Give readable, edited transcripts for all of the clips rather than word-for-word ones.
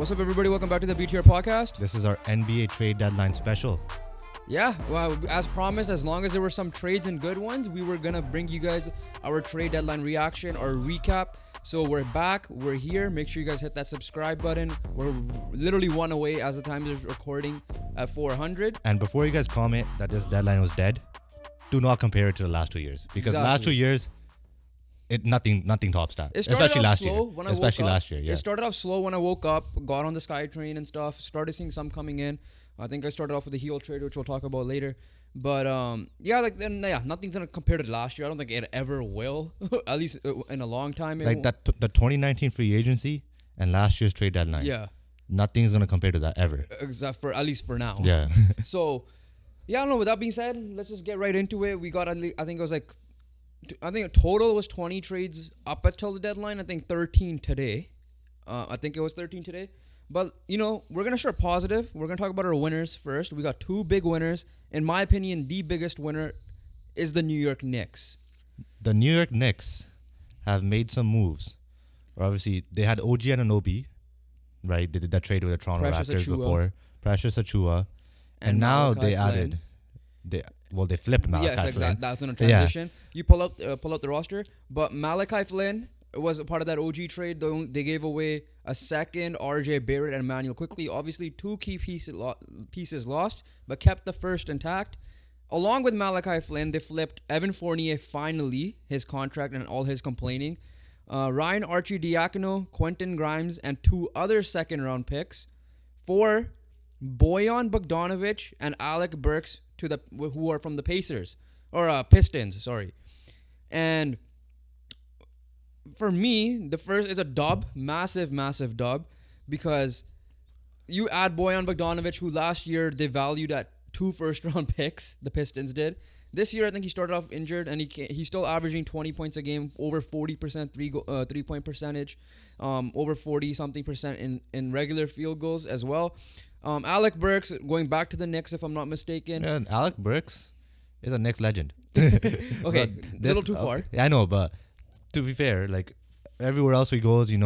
What's up, everybody? Welcome back to the BTR podcast. This is our NBA trade deadline special. Yeah, well, as promised, as long as there were some trades and good ones, we were going to bring you guys our trade deadline reaction or recap. So we're back. We're here. Make sure you guys hit that subscribe button. We're literally one away as the time is recording at 400. And before you guys comment that this deadline was dead, do not compare it to the last 2 years. Because last 2 years, nothing tops that. Especially last year. Yeah. It started off slow when I woke up, got on the Sky Train and stuff, started seeing some coming in. I think I started off with the heel trade, which we'll talk about later. But nothing's gonna compare to last year. I don't think it ever will, at least in a long time. The 2019 free agency and last year's trade deadline. Yeah, nothing's gonna compare to that ever. Except for at least for now. Yeah. So, yeah, I don't know. With that being said, let's just get right into it. We got I think a total was 20 trades up until the deadline. I think 13 today. I think it was 13 today. But, we're going to start positive. We're going to talk about our winners first. We got two big winners. In my opinion, the biggest winner is the New York Knicks. The New York Knicks have made some moves. Obviously, they had OG Anunoby, right? They did that trade with the Toronto Raptors before. Precious Achua. And now they added... They flipped Malachi Flynn. Yes, exactly. That's in a transition. Yeah. You pull up the roster. But Malachi Flynn was a part of that OG trade. They gave away a second, RJ Barrett and Emmanuel Quickly. Obviously, two key pieces lost, but kept the first intact. Along with Malachi Flynn, they flipped Evan Fournier finally, his contract and all his complaining. Ryan Arcidiacono, Quentin Grimes, and two other second-round picks for Bojan Bogdanovic and Alec Burks, who are from the Pistons, sorry. And for me, the first is a dub, massive dub, because you add Bojan Bogdanovic, who last year they valued at 2 first-round picks, the Pistons did. This year, I think he started off injured, and he's still averaging 20 points a game, over 40% three-point percentage, over 40-something% in regular field goals as well. Alec Burks, going back to the Knicks, if I'm not mistaken. Yeah, Alec Burks is a Knicks legend. Okay, a little too far. Yeah, I know, but to be fair, like everywhere else he goes, he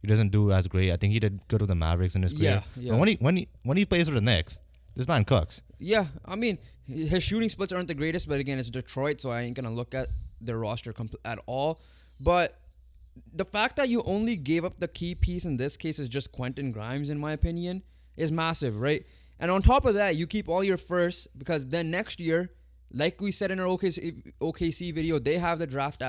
doesn't do as great. I think he did good with the Mavericks in his career. Yeah. But when he plays for the Knicks, this man cooks. Yeah, I mean, his shooting splits aren't the greatest, but again, it's Detroit, so I ain't gonna look at their roster at all. But the fact that you only gave up the key piece in this case is just Quentin Grimes, in my opinion, is massive, right? And on top of that, you keep all your firsts, because then next year, like we said in our OKC video, they have the draft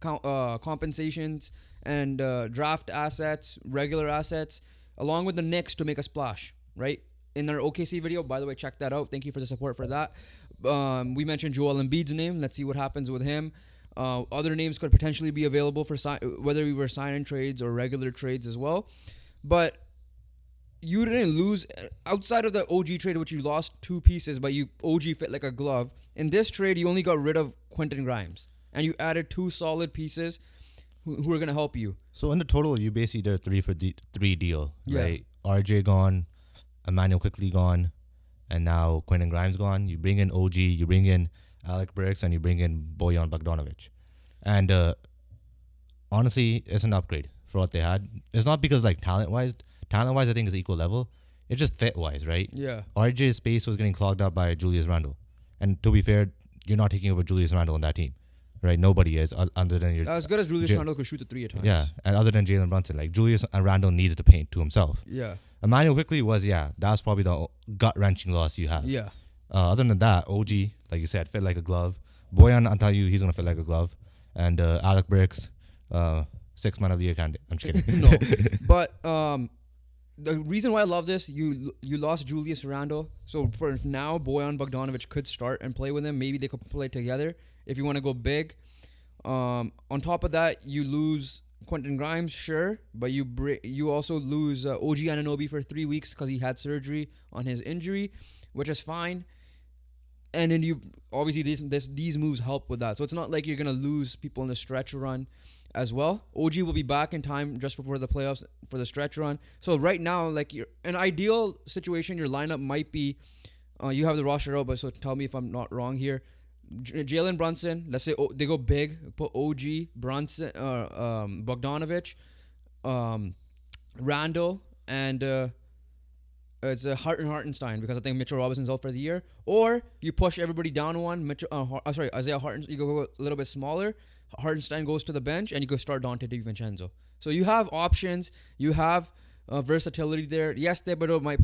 compensations and draft assets, regular assets, along with the Knicks to make a splash, right? In our OKC video, by the way, check that out. Thank you for the support for that. We mentioned Joel Embiid's name. Let's see what happens with him. Other names could potentially be available for whether we were sign-in trades or regular trades as well. But you didn't lose outside of the OG trade, which you lost 2 pieces, but OG fit like a glove. In this trade, you only got rid of Quentin Grimes, and you added 2 solid pieces who are going to help you. So in the total, you basically did a 3 deal, right? Yeah. RJ gone, Emmanuel Quickly gone, and now Quentin Grimes gone. You bring in OG, you bring in Alec Burks, and you bring in Bojan Bogdanovic. And honestly, it's an upgrade for what they had. It's not because talent-wise, I think is equal level. It's just fit-wise, right? Yeah. RJ's space was getting clogged up by Julius Randle. And to be fair, you're not taking over Julius Randle on that team, right? Nobody is, other than your... As good as Julius Randle could shoot the 3 at times. Yeah, and other than Jalen Brunson. Julius Randle needs to paint to himself. Yeah. Emmanuel Quickly that's probably the gut-wrenching loss you have. Yeah. Other than that, OG, like you said, fit like a glove. Bojan, I'll tell you, he's going to fit like a glove. And Alec Burks, 6th man of the year candidate. I'm just kidding. No. But... the reason why I love this, you lost Julius Randle. So for now, Bojan Bogdanovic could start and play with him. Maybe they could play together if you want to go big. On top of that, you lose Quentin Grimes, sure. But you also lose OG Anunoby for 3 weeks because he had surgery on his injury, which is fine. And then you obviously these moves help with that. So it's not like you're going to lose people in the stretch run as well. OG will be back in time just before the playoffs for the stretch run. So right now, an ideal situation, your lineup might be, you have the roster out, but so tell me if I'm not wrong here. Jalen Brunson, let's say they go big, put OG, Brunson, Bogdanovic, Randall and it's a Hartenstein because I think Mitchell Robinson's out for the year. Or you push everybody down one. Isaiah Hartenstein. You go a little bit smaller. Hartenstein goes to the bench, and you go start Dante DiVincenzo. So you have options. You have versatility there. Yes, Thibodeau might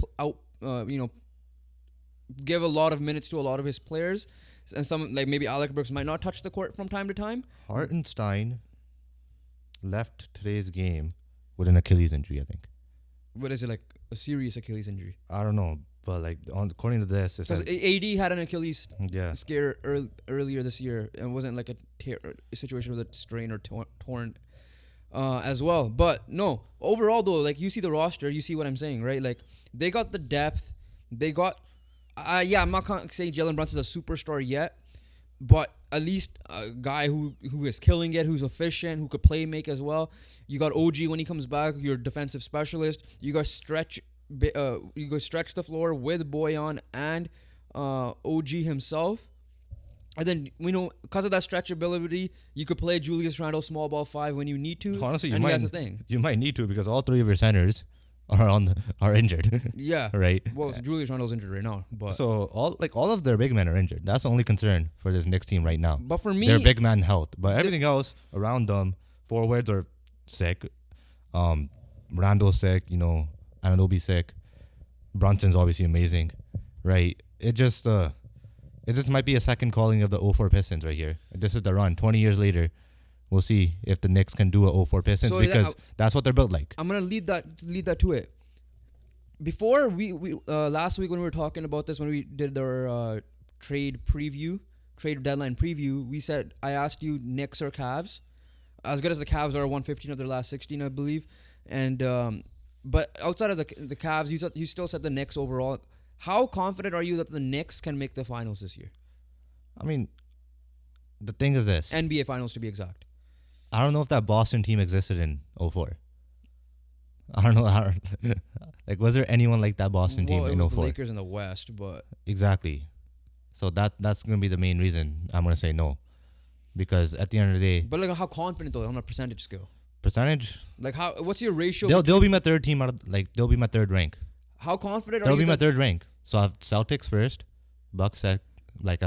give a lot of minutes to a lot of his players, and some like maybe Alec Burks might not touch the court from time to time. Hartenstein left today's game with an Achilles injury, I think. What is it, like a serious Achilles injury? I don't know, but like according to this, it Because says AD had an Achilles yeah. scare earlier this year, and it wasn't like a situation with a strain or torn as well. But no, overall though, like you see the roster, you see what I'm saying, right? Like they got the depth, they got. I'm not saying Jalen Brunson's a superstar yet, but at least a guy who is killing it, who's efficient, who could play make as well. You got OG when he comes back, your defensive specialist. You got stretch the floor with Boyan and OG himself. And then because of that stretchability, you could play Julius Randle small ball 5 when you need to. Honestly, that's the thing. You might need to because all three of your centers are injured. Yeah. Right. Well, Julius Randle's injured right now, but so all of their big men are injured. That's the only concern for this Knicks team right now. But for me, their big man health, but everything else around them, forwards are sick. Randle's sick. Anunoby's sick. Brunson's obviously amazing, right? It just might be a second calling of the 04 Pistons right here. This is the run. 20 years later, we'll see if the Knicks can do a 04 Pistons because that's what they're built like. I'm gonna lead that to it. Before we last week when we were talking about this, when we did our trade deadline preview, I asked you Knicks or Cavs. As good as the Cavs are, 115 of their last 16, I believe, and but outside of the Cavs, you still said the Knicks overall. How confident are you that the Knicks can make the finals this year? I mean, the thing is this. NBA finals to be exact. I don't know if that Boston team existed in 04. I don't know. Like, was there anyone like that Boston team in 04? The Lakers in the West, but... Exactly. So that's going to be the main reason I'm going to say no. Because at the end of the day... But like, how confident, though, on a percentage scale? Percentage? Like, what's your ratio? They'll be my third team they'll be my third rank. How confident are They'll you? be my third rank. So I have Celtics first, Bucks as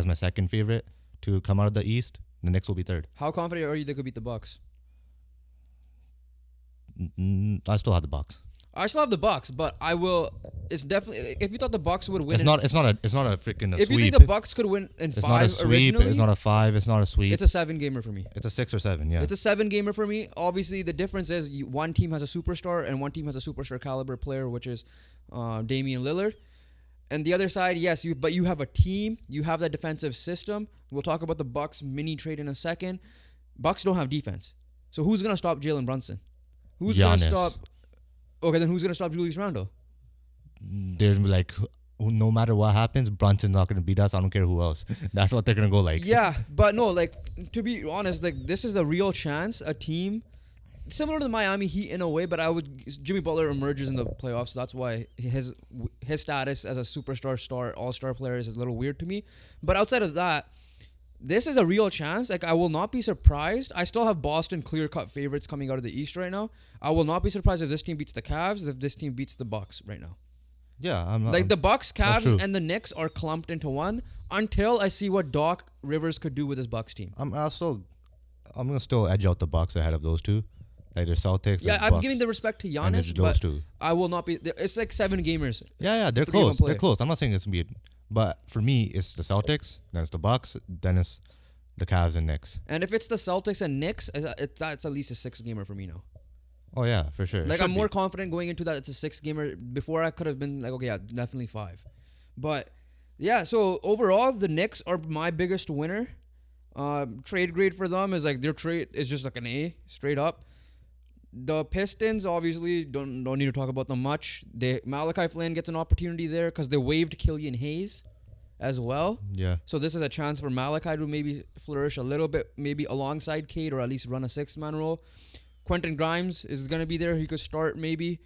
my second favorite to come out of the East. The Knicks will be third. How confident are you they could beat the Bucks? I still have the Bucks. I still have the Bucks, but I will. It's definitely if you thought the Bucks would win. It's not a freaking if sweep. you think the Bucks could win in it's 5 not a sweep. originally, It's not a 5. It's not a sweep. It's a 7-gamer for me. It's a 6 or 7. Yeah. It's a 7-gamer for me. Obviously, the difference is one team has a superstar and one team has a superstar caliber player, which is Damian Lillard. And the other side, yes, but you have a team. You have that defensive system. We'll talk about the Bucks mini trade in a second. Bucks don't have defense, so who's gonna stop Jalen Brunson? Who's gonna stop? Okay, then who's gonna stop Julius Randle? There's like, no matter what happens, Brunson's not gonna beat us. I don't care who else. That's what they're gonna go like. Yeah, but no, like to be honest, like this is a real chance. A team similar to the Miami Heat in a way, but Jimmy Butler emerges in the playoffs. So that's why his status as a superstar, all-star player is a little weird to me. But outside of that, this is a real chance. Like, I will not be surprised. I still have Boston clear-cut favorites coming out of the East right now. I will not be surprised if this team beats the Cavs, if this team beats the Bucks right now. Yeah, I'm not. Like, the Bucks, Cavs, and the Knicks are clumped into one until I see what Doc Rivers could do with his Bucks team. I'm going to still edge out the Bucks ahead of those two. Like, the Celtics. Yeah, I'm Bucks, giving the respect to Giannis, but I will not be... It's like 7 gamers. Yeah, they're close. They're close. I'm not saying it's going to be... But for me, it's the Celtics, then it's the Bucks, then it's the Cavs and Knicks. And if it's the Celtics and Knicks, it's at least a 6-gamer for me now. Oh, yeah, for sure. Like, I'm more confident going into that it's a 6-gamer. Before, I could have been like, okay, yeah, definitely 5. But, yeah, so overall, the Knicks are my biggest winner. Trade grade for them is like, their trade is just like an A, straight up. The Pistons, obviously, don't need to talk about them much. Malachi Flynn gets an opportunity there because they waived Killian Hayes as well. Yeah. So this is a chance for Malachi to maybe flourish a little bit, maybe alongside Cade, or at least run a 6-man role. Quentin Grimes is going to be there. He could start maybe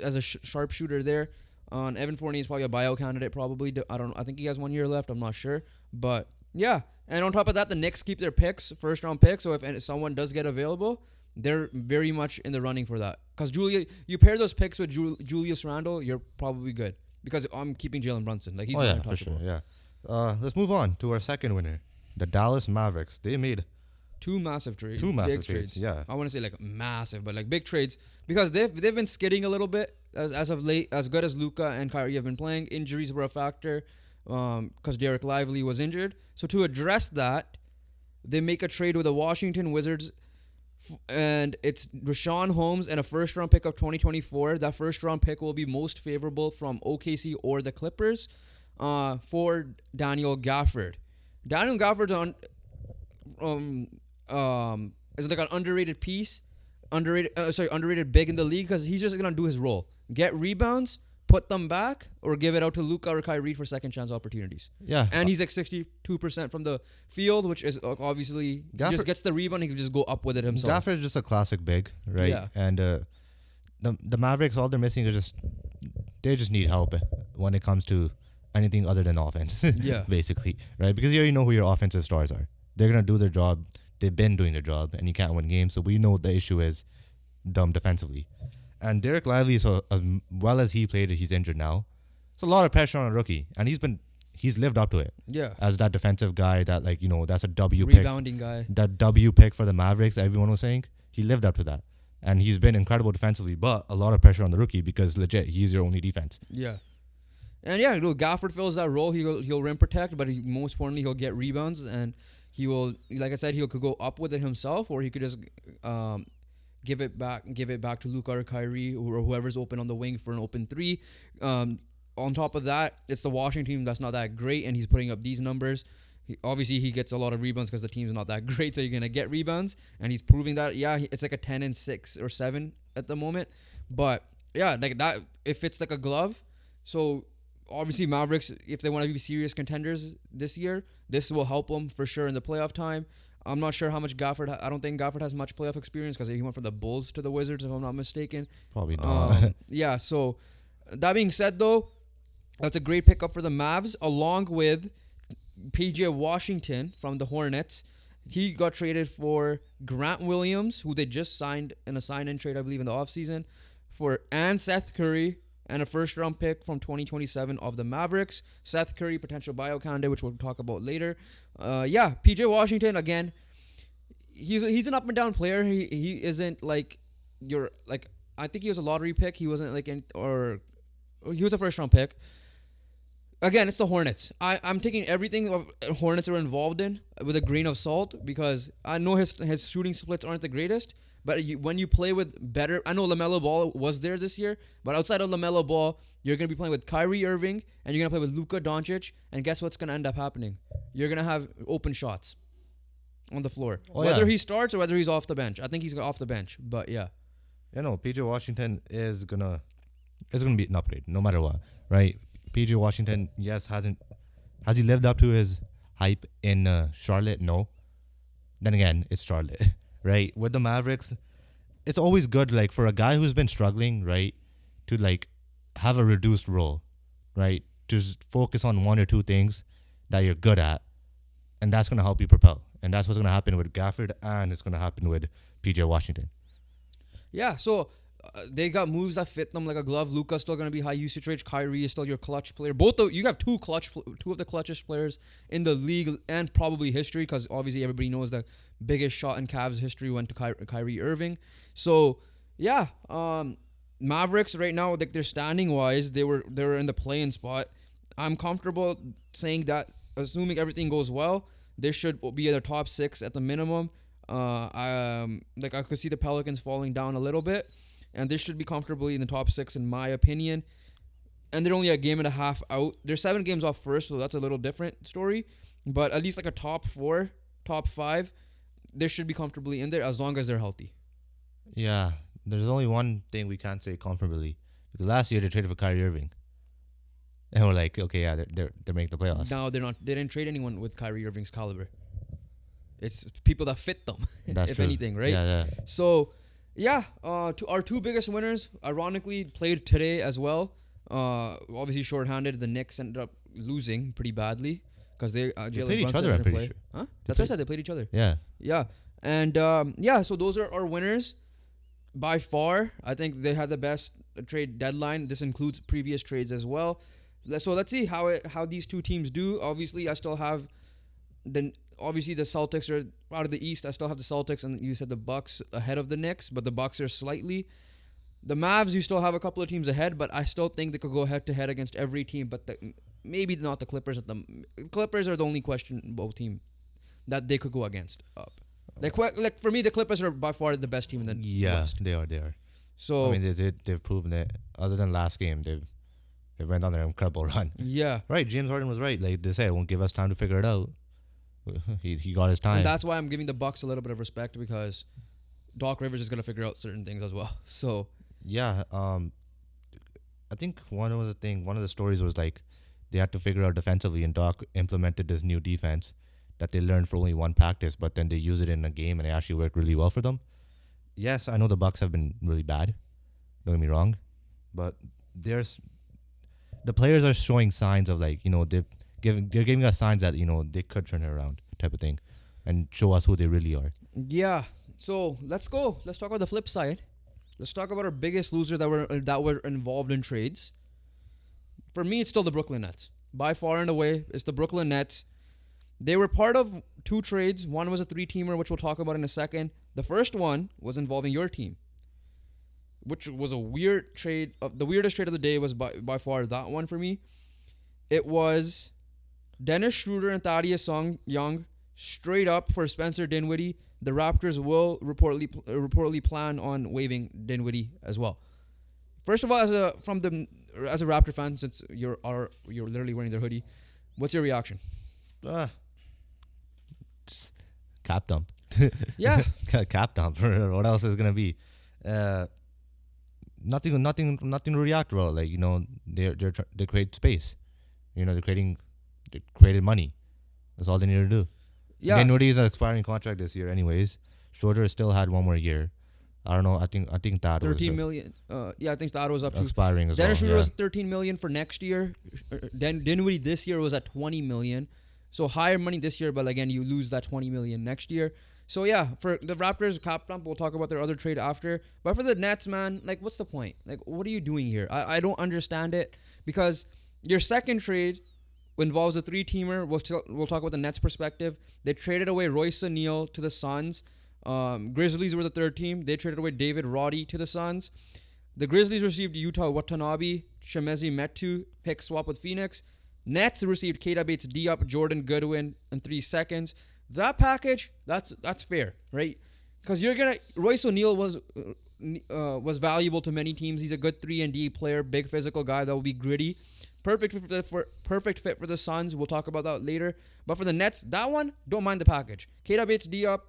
as a sharpshooter there. Evan Fournier is probably a buyout candidate, probably. I think he has 1 year left. I'm not sure. But, yeah. And on top of that, the Knicks keep their picks, first-round picks. So if someone does get available, they're very much in the running for that. Because you pair those picks with Julius Randle, you're probably good. Because I'm keeping Jalen Brunson. Like, he's yeah, untouchable. for sure. Yeah. Let's move on to our second winner, the Dallas Mavericks. They made two massive trades. Big trades. Yeah. I want to say like massive, but like big trades because they've been skidding a little bit as of late. As good as Luka and Kyrie have been playing, injuries were a factor because Derek Lively was injured. So to address that, they make a trade with the Washington Wizards, and it's Rashawn Holmes and a first-round pick of 2024. That first-round pick will be most favorable from OKC or the Clippers for Daniel Gafford. Daniel Gafford's is like an underrated piece, underrated big in the league because he's just gonna do his role, get rebounds, put them back, or give it out to Luka or Kyrie for second chance opportunities. Yeah, and he's like 62% from the field, which is obviously he just gets the rebound. He can just go up with it himself. Gafford is just a classic big, right? Yeah. And the Mavericks, all they're missing is they just need help when it comes to anything other than offense. Yeah, basically, right? Because you already know who your offensive stars are. They're gonna do their job. They've been doing their job, and you can't win games. So we know the issue is dumb defensively. And Derek Lively, so as well as he played, he's injured now. It's a lot of pressure on a rookie, and he's lived up to it. Yeah, as that defensive guy that that's a rebounding guy. That W pick for the Mavericks, everyone was saying he lived up to that, and he's been incredible defensively. But a lot of pressure on the rookie because legit he's your only defense. Yeah. And yeah, Gafford fills that role. He'll rim protect, but most importantly, he'll get rebounds, and he will, like I said, he could go up with it himself, or he could just give it back to Luka or Kyrie or whoever's open on the wing for an open three. On top of that, it's the Washington team that's not that great, and he's putting up these numbers. Obviously, he gets a lot of rebounds because the team's not that great, so you're gonna get rebounds, and he's proving that. Yeah, it's like a 10 and 6 or 7 at the moment, but yeah, like that, it fits like a glove. So obviously, Mavericks, if they want to be serious contenders this year, this will help them for sure in the playoff time. I'm not sure how much Gafford. I don't think Gafford has much playoff experience because he went from the Bulls to the Wizards, if I'm not mistaken. Probably not. Yeah. So that being said, though, that's a great pickup for the Mavs, along with PJ Washington from the Hornets. He got traded for Grant Williams, who they just signed in a sign-in trade, I believe, in the offseason, and Seth Curry, and a first-round pick from 2027 of the Mavericks. Seth Curry, potential buyout candidate, which we'll talk about later. Yeah, PJ Washington, again, he's an up-and-down player. He isn't like I think he was a lottery pick. He wasn't he was a first-round pick. Again, it's the Hornets. I'm taking everything Hornets are involved in with a grain of salt because I know his shooting splits aren't the greatest. But when you play with better, I know LaMelo Ball was there this year, but outside of LaMelo Ball, you're going to be playing with Kyrie Irving, and you're going to play with Luka Doncic, and guess what's going to end up happening? You're going to have open shots on the floor. Whether he starts or whether he's off the bench. I think he's off the bench, but yeah. PJ Washington is going to be an upgrade, no matter what, right? PJ Washington, yes, has he lived up to his hype in Charlotte? No. Then again, it's Charlotte. Right, with the Mavericks, it's always good, like, for a guy who's been struggling, right, to, like, have a reduced role, right, to just focus on one or two things that you're good at, and that's going to help you propel. And that's what's going to happen with Gafford, and it's going to happen with PJ Washington. Yeah, so they got moves that fit them like a glove. Luka's still going to be high usage rate. Kyrie is still your clutch player. You have two of the clutchest players in the league and probably history, because obviously everybody knows the biggest shot in Cavs history went to Kyrie Irving. So yeah, Mavericks right now, like, they're standing wise, they were in the play-in spot. I'm comfortable saying that, assuming everything goes well, they should be in their top 6 at the minimum. I could see the Pelicans falling down a little bit, and they should be comfortably in the top 6 in my opinion. And they're only a game and a half out. They're 7 games off first, so that's a little different story. But at least like a top 4, top 5, they should be comfortably in there as long as they're healthy. Yeah, there's only one thing we can't say comfortably, because last year they traded for Kyrie Irving, and we're like, okay, yeah, they're making the playoffs. No, they're not. They didn't trade anyone with Kyrie Irving's caliber. It's people that fit them, That's if true. anything, right? Yeah. So, yeah, our two biggest winners, ironically, played today as well. Obviously shorthanded. The Knicks ended up losing pretty badly because they played each other, I'm pretty sure. Huh? That's what I said. They played each other. Yeah. Yeah. And so those are our winners by far. I think they had the best trade deadline. This includes previous trades as well. So let's see how these two teams do. Obviously, I still have the Celtics are out of the East. I still have the Celtics, and you said the Bucks ahead of the Knicks, but the Bucks are slightly. The Mavs, you still have a couple of teams ahead, but I still think they could go head to head against every team. But maybe not the Clippers. The Clippers are the only questionable team that they could go against up. Like for me, the Clippers are by far the best team in the West. They are. So I mean, they've proven it. Other than last game, they went on their incredible run. Yeah, right. James Harden was right. Like they said, it won't give us time to figure it out. He got his time. And that's why I'm giving the Bucks a little bit of respect, because Doc Rivers is gonna figure out certain things as well. So yeah, I think one of the stories was like they had to figure out defensively, and Doc implemented this new defense that they learned for only one practice, but then they use it in a game and it actually worked really well for them. Yes, I know the Bucks have been really bad. Don't get me wrong, but the players are showing signs of, like, they're giving us signs that they could turn it around, type of thing, and show us who they really are. Yeah. So let's go. Let's talk about the flip side. Let's talk about our biggest loser that were involved in trades. For me, it's still the Brooklyn Nets. By far and away, it's the Brooklyn Nets. They were part of two trades. One was a 3-teamer, which we'll talk about in a second. The first one was involving your team, which was a weird trade. The weirdest trade of the day was by far that one for me. It was Dennis Schroeder and Thaddeus Young straight up for Spencer Dinwiddie. The Raptors will reportedly plan on waiving Dinwiddie as well. First of all, as a Raptor fan, since you're literally wearing their hoodie, what's your reaction? Just cap dump. Yeah. Cap dump. What else is gonna be? Nothing to react about. Like, they create space. They created money. That's all they need to do. Yeah. Dinwiddie is an expiring contract this year, anyways. Schroeder still had one more year. I don't know. I think that 13 million. I think that was up to expiring as well. Dennis Schroeder was 13 million for next year. Dinwiddie this year was at 20 million. So higher money this year, but again, you lose that 20 million next year. So yeah, for the Raptors, cap dump, we'll talk about their other trade after. But for the Nets, man, like, what's the point? Like, what are you doing here? I don't understand it, because your second trade involves a 3-teamer. We'll talk about the Nets' perspective. They traded away Royce O'Neal to the Suns. Grizzlies were the third team. They traded away David Roddy to the Suns. The Grizzlies received Yuta Watanabe, Shemezi Metu, pick swap with Phoenix. Nets received Keita Bates-Diop, Jordan Goodwin, and 3 seconds. That package, that's fair, right? Because Royce O'Neal was valuable to many teams. He's a good 3-and-D player, big physical guy that will be gritty. Perfect fit for the Suns. We'll talk about that later. But for the Nets, that one, don't mind the package. Keita Bates-Diop,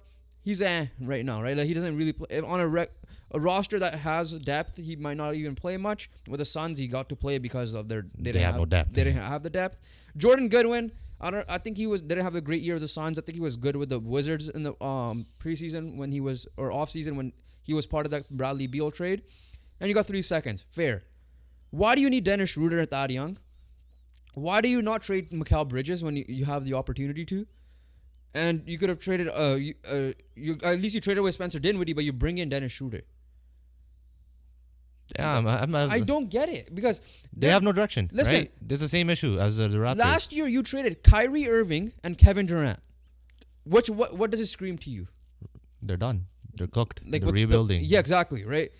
he's right now, right? Like, he doesn't really play on a roster that has depth. He might not even play much. With the Suns, he got to play because of they didn't have no depth. They didn't have the depth. Jordan Goodwin, I think he didn't have a great year with the Suns. I think he was good with the Wizards in the preseason or off season when he was part of that Bradley Beal trade. And you got 3 seconds. Fair. Why do you need Dennis Schroeder and Thad Young? Why do you not trade Mikal Bridges when you have the opportunity to? And you could have traded at least you traded away Spencer Dinwiddie, but you bring in Dennis Schroeder. Yeah, I don't get it, because they have no direction. Listen, right? There's the same issue as the Raptors. Last year you traded Kyrie Irving and Kevin Durant. What does it scream to you? They're done. They're cooked. Like, they're rebuilding. Yeah, exactly, right?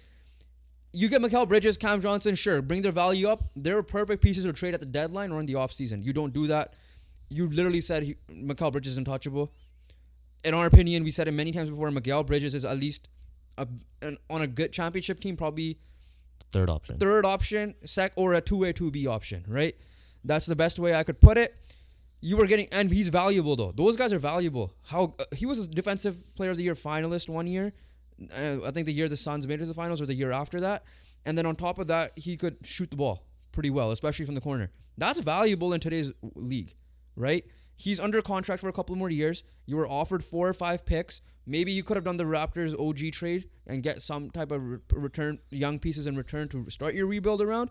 You get Mikal Bridges, Cam Johnson, sure, bring their value up. They're perfect pieces to trade at the deadline or in the offseason. You don't do that. You literally said Mikal Bridges is untouchable. In our opinion, we said it many times before, Mikal Bridges is at least on a good championship team, probably third option, or a 2A, 2B option, right? That's the best way I could put it. You were getting, and he's valuable though. Those guys are valuable. He was a Defensive Player of the Year finalist one year. I think the year the Suns made it to the finals or the year after that. And then on top of that, he could shoot the ball pretty well, especially from the corner. That's valuable in today's league, right? He's under contract for a couple more years. You were offered 4 or 5 picks. Maybe you could have done the Raptors OG trade and get some type of return, young pieces in return to start your rebuild around.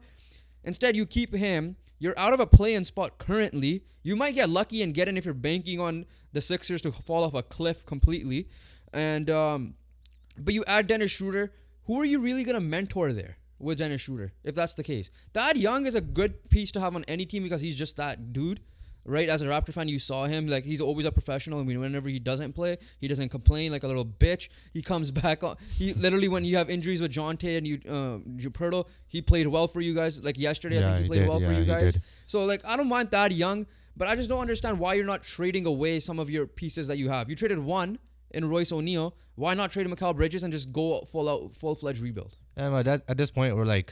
Instead, you keep him. You're out of a play-in spot currently. You might get lucky and get in if you're banking on the Sixers to fall off a cliff completely. And but you add Dennis Schroeder. Who are you really gonna mentor there with Dennis Schroeder? If that's the case, Thad Young is a good piece to have on any team because he's just that dude. Right, as a Raptor fan, you saw him like he's always a professional. I mean, whenever he doesn't play, he doesn't complain like a little bitch. He comes back on. He literally, when you have injuries with Jonte and Juperto, he played well for you guys. Like yesterday, I think he played well for you guys. So like, I don't mind Thad Young, but I just don't understand why you're not trading away some of your pieces that you have. You traded one in Royce O'Neal. Why not trade Mikal Bridges and just go full-fledged rebuild? And at this point, we're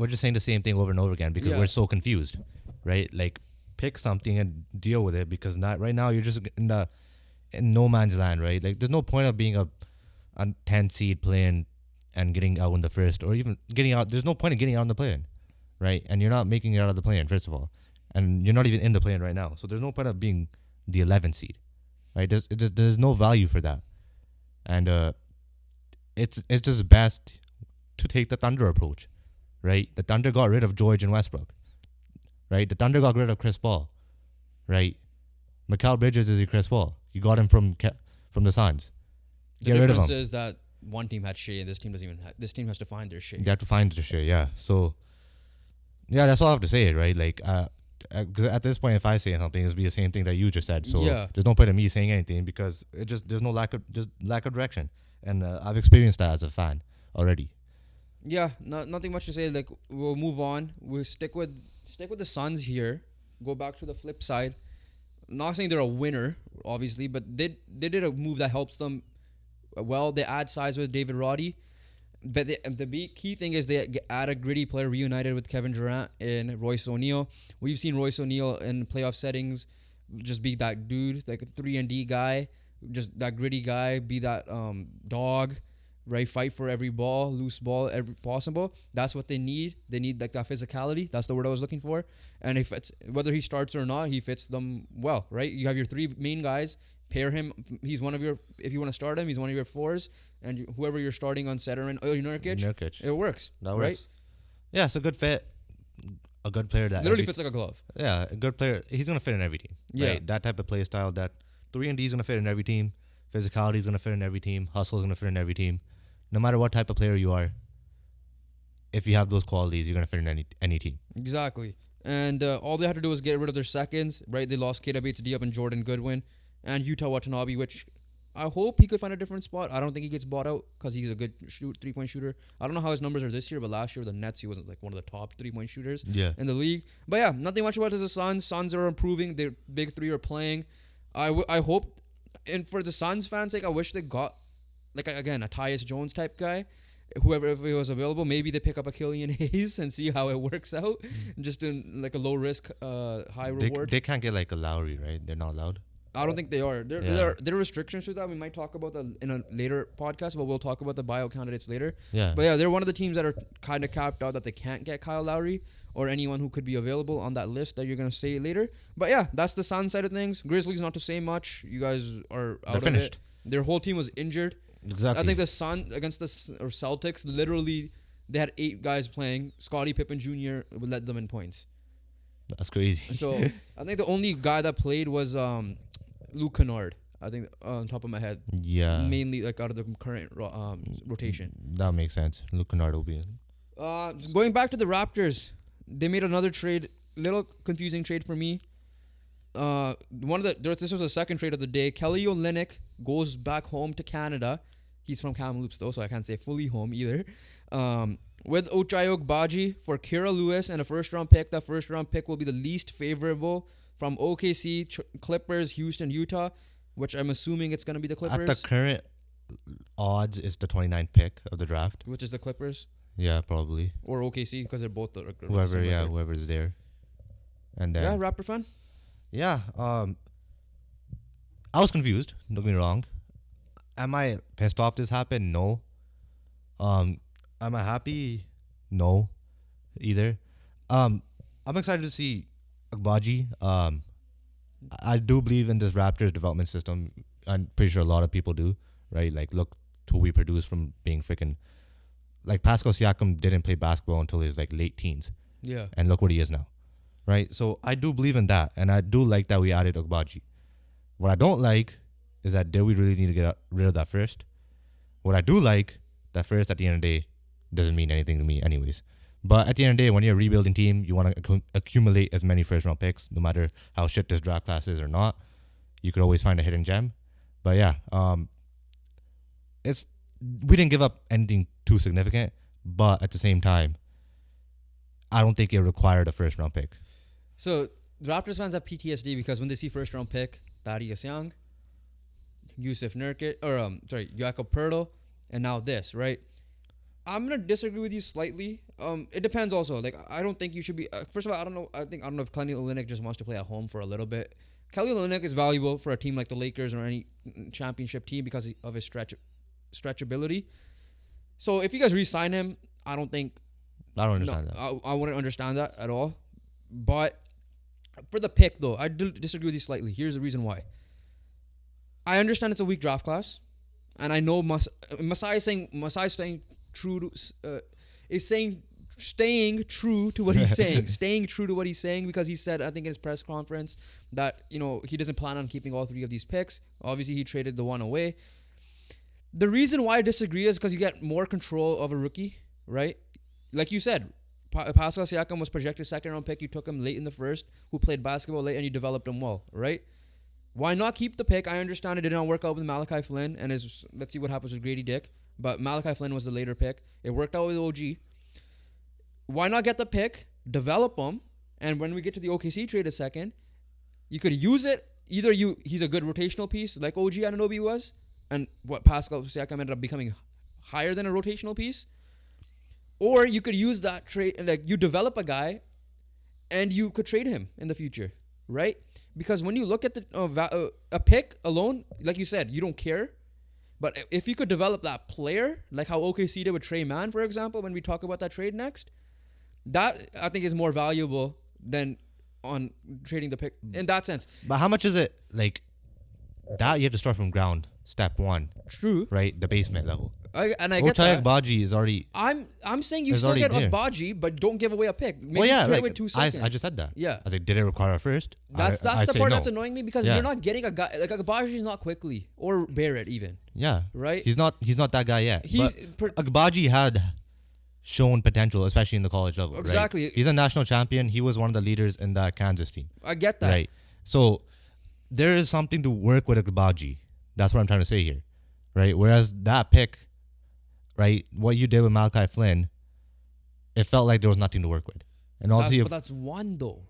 just saying the same thing over and over again because we're so confused, right? Like, pick something and deal with it because right now you're just in no man's land, right? Like, there's no point of being a 10 seed playing and getting out in the first, or even getting out. There's no point in getting out in the play-in, right? And you're not making it out of the play-in, first of all, and you're not even in the play-in right now. So there's no point of being the 11th seed, right? There's no value for that, and it's just best to take the Thunder approach. Right, the Thunder got rid of George and Westbrook. Right, the Thunder got rid of Chris Paul. Right, Mikal Bridges is your Chris Paul. You got him from the Suns. The difference is that one team had Shea and this team doesn't even. This team has to find their Shea. They have to find their Shea, yeah. So, yeah, that's all I have to say. Right, like, because at this point, if I say something, it'll be the same thing that you just said. So there's no point in me saying anything because there's no lack of direction, and I've experienced that as a fan already. Yeah, nothing much to say. Like, we'll move on. We'll stick with the Suns here. Go back to the flip side. Not saying they're a winner, obviously, but they did a move that helps them. Well, they add size with David Roddy, but the key thing is they add a gritty player reunited with Kevin Durant and Royce O'Neal. We've seen Royce O'Neal in playoff settings just be that dude, like a 3-and-D guy, just that gritty guy, be that dog. Right, fight for every ball, loose ball, every possible. That's what they need. They need like that physicality. That's the word I was looking for. And if it's whether he starts or not, he fits them well. Right, you have your three main guys. Pair him. He's one of your. If you want to start him, he's one of your fours. And whoever you're starting on Cetera Nurkic, it works. That works. Right? Yeah, it's a good fit. A good player that literally fits like a glove. Yeah, a good player. He's gonna fit in every team. Right? Yeah, that type of play style. That 3-and-D is gonna fit in every team. Physicality is gonna fit in every team. Hustle is gonna fit in every team. No matter what type of player you are, if you have those qualities, you're going to fit in any team. Exactly. And all they had to do was get rid of their seconds, right? They lost Keita Bates-Diop and Jordan Goodwin and Yuta Watanabe, which I hope he could find a different spot. I don't think he gets bought out because he's a good three-point shooter. I don't know how his numbers are this year, but last year with the Nets, he was like one of the top three-point shooters in the league. But yeah, nothing much about the Suns. Suns are improving. Their big three are playing. I hope, and for the Suns fans' sake, I wish they got, like, again, a Tyus Jones type guy, whoever, if he was available. Maybe they pick up a Killian Hayes and see how it works out, just in like a low risk, high reward. They can't get like a Lowry, right? They're not allowed. I don't think they are. There are restrictions to that. We might talk about that in a later podcast, but we'll talk about the buyout candidates later. Yeah. But yeah, they're one of the teams that are kind of capped out that they can't get Kyle Lowry or anyone who could be available on that list that you're going to say later. But yeah, that's the Suns side of things. Grizzlies, not to say much. You guys are out of finished. It. Their whole team was injured. Exactly. I think the Sun against the Celtics, literally, they had 8 guys playing. Scottie Pippen Jr. led them in points. That's crazy. So I think the only guy that played was Luke Kennard. I think on top of my head. Yeah. Mainly like out of the current rotation. That makes sense. Luke Kennard will be. Going back to the Raptors, they made another trade. Little confusing trade for me. This was the second trade of the day. Kelly Olynyk goes back home to Canada. He's from Kamloops though, so I can't say fully home either. With Ochai Agbaji for Kira Lewis and a first-round pick. That first-round pick will be the least favorable from OKC, Clippers, Houston, Utah, which I'm assuming it's going to be the Clippers. At the current odds, it's the 29th pick of the draft. Which is the Clippers? Yeah, probably. Or OKC, because they're both whoever's there. And then, yeah, Raptor fan? Yeah. I was confused, don't get me wrong. Am I pissed off this happened? No. Am I happy? No. Either. I'm excited to see Agbaji. I do believe in this Raptors development system. I'm pretty sure a lot of people do, right? Like, look to who we produce from being freaking... Like, Pascal Siakam didn't play basketball until he was, like, late teens. Yeah. And look what he is now, right? So, I do believe in that, and I do like that we added Agbaji. What I don't like is that did we really need to get rid of that first? What I do like, that first at the end of the day doesn't mean anything to me anyways. But at the end of the day, when you're a rebuilding team, you want to accumulate as many first round picks, no matter how shit this draft class is or not. You could always find a hidden gem. But yeah, we didn't give up anything too significant, but at the same time, I don't think it required a first round pick. So the Raptors fans have PTSD because when they see first round pick, Thaddeus Young, Yusuf Nurkic, Jakob Poeltl, and now this, right? I'm gonna disagree with you slightly. It depends also. Like, I don't think you should be. First of all, I don't know. I don't know if Kelly Olynyk just wants to play at home for a little bit. Kelly Olynyk is valuable for a team like the Lakers or any championship team because of his stretchability. So if you guys re-sign him, I don't understand that. I wouldn't understand that at all. But for the pick, though, I do disagree with you slightly. Here's the reason why. I understand it's a weak draft class, and I know Masai is staying true to what he's saying, staying true to what he's saying, because he said, I think in his press conference, that he doesn't plan on keeping all three of these picks. Obviously, he traded the one away. The reason why I disagree is because you get more control of a rookie, right? Like you said, Pascal Siakam was projected second round pick. You took him late in the first, who played basketball late, and you developed him well, right? Why not keep the pick? I understand it did not work out with Malachi Flynn, and let's see what happens with Grady Dick. But Malachi Flynn was the later pick. It worked out with OG. Why not get the pick, develop him, and when we get to the OKC trade a second, you could use it. Either he's a good rotational piece like OG Anunoby was, and what Pascal Siakam ended up becoming higher than a rotational piece, or you could use that trade, like you develop a guy, and you could trade him in the future, right? Because when you look at the a pick alone, like you said, you don't care. But if you could develop that player, like how OKC did with Trey Mann, for example, when we talk about that trade next, that I think is more valuable than on trading the pick in that sense. But how much is it, like, that you have to start from ground, step one. True. Right? The basement level. I get that. Agbaji is already... I'm saying you still get Agbaji, but don't give away a pick. Maybe trade with 2 seconds. I just said that. Yeah. I was like, did it require a first? That's the part that's annoying me, because you're not getting a guy... Like, Agbaji is not quickly. Or Barrett, even. Yeah. Right? He's not that guy yet. Agbaji had shown potential, especially in the college level. Exactly. Right? He's a national champion. He was one of the leaders in that Kansas team. I get that. Right. So, there is something to work with Agbaji. That's what I'm trying to say here. Right? Whereas that pick... Right, what you did with Malachi Flynn, it felt like there was nothing to work with, and obviously, but that's one though.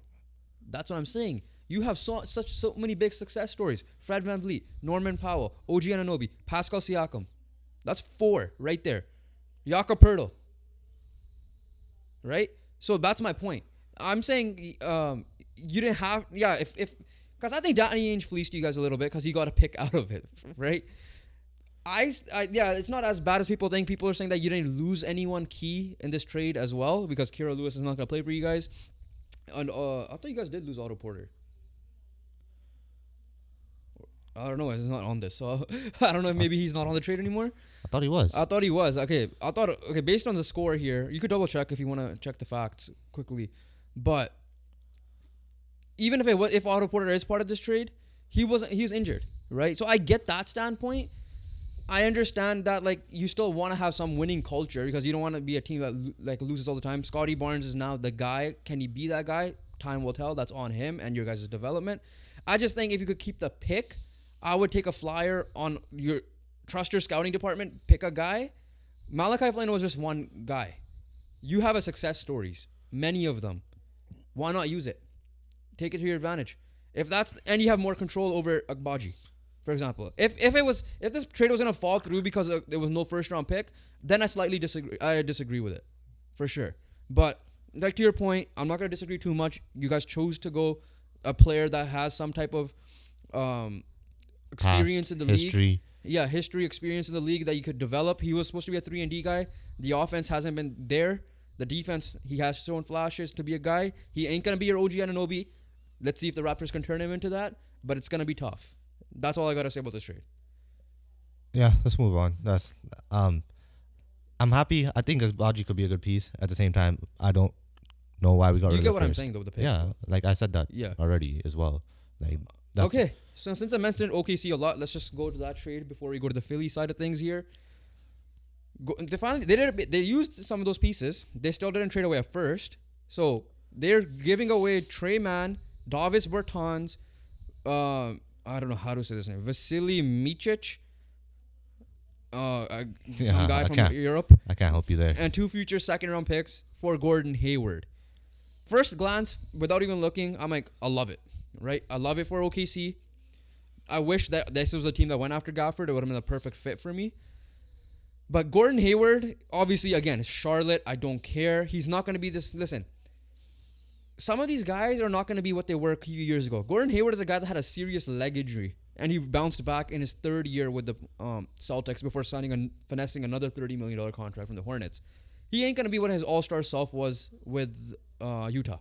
That's what I'm saying. You have so many big success stories: Fred VanVleet, Norman Powell, OG Anunoby, Pascal Siakam. That's 4 right there. Jakob Poeltl. Right. So that's my point. I'm saying you didn't have if because I think Danny Ainge fleeced you guys a little bit because he got a pick out of it, right? It's not as bad as people think. People are saying that you didn't lose anyone key in this trade as well, because Kira Lewis is not going to play for you guys. And I thought you guys did lose Otto Porter. I don't know. He's not on this, so I don't know if maybe he's not on the trade anymore. I thought he was. Okay. Based on the score here, you could double check if you want to check the facts quickly. But even if Otto Porter is part of this trade, he was injured, right? So I get that standpoint. I understand that, like, you still want to have some winning culture because you don't want to be a team that loses all the time. Scotty Barnes is now the guy. Can he be that guy? Time will tell. That's on him and your guys' development. I just think if you could keep the pick, I would take a flyer on trust your scouting department, pick a guy. Malachi Flynn was just one guy. You have a success stories, many of them. Why not use it? Take it to your advantage. And you have more control over Agbaji. For example, if this trade was gonna fall through because there was no first round pick, then I slightly disagree. I disagree with it, for sure. But like to your point, I'm not gonna disagree too much. You guys chose to go a player that has some type of experience in the league. Yeah, history, experience in the league that you could develop. He was supposed to be a 3-and-D guy. The offense hasn't been there. The defense, he has shown flashes to be a guy. He ain't gonna be your OG Anunoby. Let's see if the Raptors can turn him into that. But it's gonna be tough. That's all I gotta say about this trade. Yeah, let's move on. I'm happy. I think Agbaji could be a good piece. At the same time, I don't know why we got rid of it. You get what I'm saying though with the pick. Yeah, like I said that Yeah. already as well. Like Okay, so since I mentioned OKC a lot, let's just go to that trade before we go to the Philly side of things here. They used some of those pieces. They still didn't trade away at first, so they're giving away Trey Mann, Davis Bertans, I don't know how to say this name, Vasily Micic, some guy from Europe. I can't help you there. And 2 future second-round picks for Gordon Hayward. First glance, without even looking, I'm like, I love it, right? I love it for OKC. I wish that this was a team that went after Gafford. It would have been a perfect fit for me. But Gordon Hayward, obviously, again, Charlotte, I don't care. He's not going to be this. Listen, some of these guys are not going to be what they were a few years ago. Gordon Hayward is a guy that had a serious leg injury, and he bounced back in his 3rd year with the Celtics before finessing another $30 million contract from the Hornets. He ain't going to be what his all-star self was with Utah.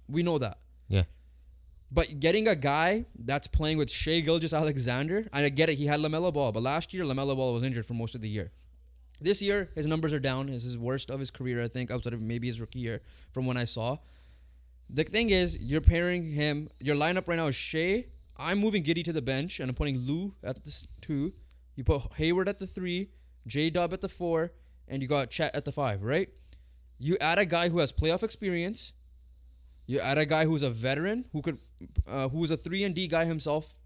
We know that. Yeah. But getting a guy that's playing with Shai Gilgeous-Alexander, and I get it, he had LaMelo Ball, but last year LaMelo Ball was injured for most of the year. This year, his numbers are down. It's his worst of his career, I think, outside of maybe his rookie year from when I saw. The thing is, you're pairing him. Your lineup right now is Shai. I'm moving Giddey to the bench, and I'm putting Lou at the 2. You put Hayward at the 3, J-Dub at the 4, and you got Chet at the 5, right? You add a guy who has playoff experience. You add a guy who's a veteran, who's a 3-and-D guy himself,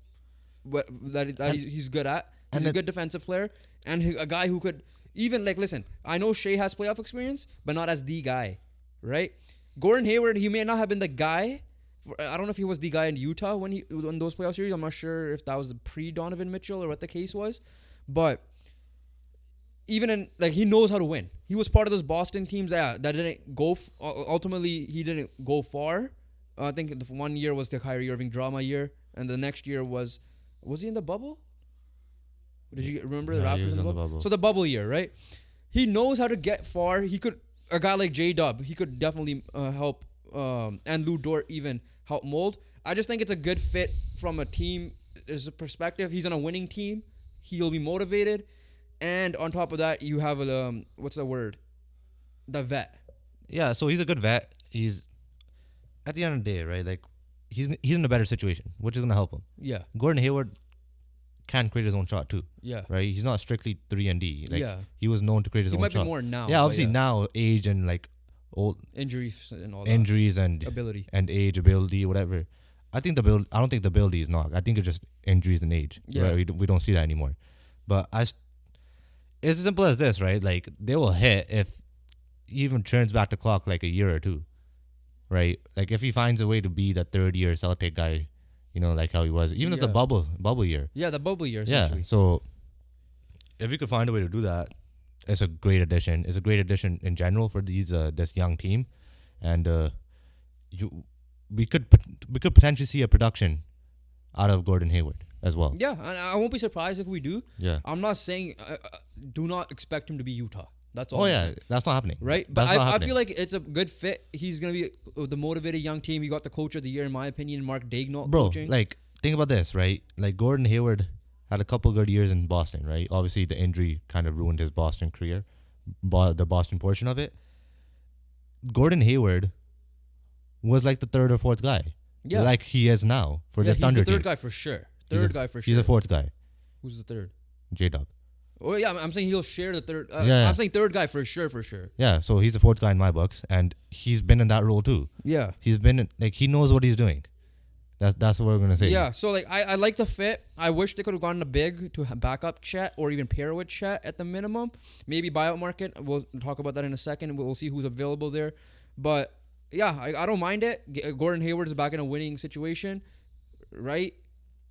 he's good at. He's a good defensive player, and a guy who could even, like, listen, I know Shai has playoff experience, but not as the guy, right? Gordon Hayward, he may not have been the guy. I don't know if he was the guy in Utah when those playoff series. I'm not sure if that was the pre-Donovan Mitchell or what the case was, but even in, like, he knows how to win. He was part of those Boston teams that didn't go. Ultimately, he didn't go far. I think the 1 year was the Kyrie Irving drama year, and the next year was he in the bubble? Did you remember the Raptors he was in the bubble? So the bubble year, right? He knows how to get far. He could, a guy like J-Dub, he could definitely help, and Lou Dort even help mold. I just think it's a good fit from a team as a perspective. He's on a winning team. He'll be motivated. And on top of that, you have what's the word? The vet. Yeah, so he's a good vet. He's, at the end of the day, right? Like, he's in a better situation, which is gonna help him. Yeah. Gordon Hayward can create his own shot too. Yeah. Right. He's not strictly 3-and-D. Like, yeah. He was known to create his own shot. He might be more now. Yeah, obviously now age and like old injuries and all injuries that. and ability and age, ability, whatever. I don't think the ability is not. I think it's just injuries and age. Yeah. Right? We don't see that anymore. But it's as simple as this, right? Like, they will hit if he even turns back the clock like a year or two, right? Like, if he finds a way to be the 3rd-year Celtic guy, like how he was, even if the bubble year. Yeah, the bubble year, essentially. Yeah, so if you could find a way to do that, it's a great addition. It's a great addition in general for this young team, and we could potentially see a production out of Gordon Hayward as well. Yeah, and I won't be surprised if we do. Yeah. I'm not saying do not expect him to be Utah. That's all. Oh, yeah, that's not happening. Right? But I feel like it's a good fit. He's going to be the motivated young team. You got the coach of the year, in my opinion, Mark Daigneault coaching. Bro, like, think about this, right? Like, Gordon Hayward had a couple good years in Boston, right? Obviously, the injury kind of ruined his Boston career, the Boston portion of it. Gordon Hayward was like the 3rd or 4th guy. Yeah. Like he is now for this Thunder team. He's the 3rd guy for sure. He's a 4th guy. Who's the 3rd? J-Dub. Oh, yeah, I'm saying he'll share the 3rd. Yeah. I'm saying 3rd guy for sure. Yeah, so he's the 4th guy in my books, and he's been in that role too. Yeah. He's been, like, he knows what he's doing. That's what we're going to say. Yeah, so, like, I like the fit. I wish they could have gotten a big to back up Chet or even pair with Chet at the minimum. Maybe buyout market. We'll talk about that in a second. We'll see who's available there. But, yeah, I don't mind it. Gordon Hayward is back in a winning situation, right?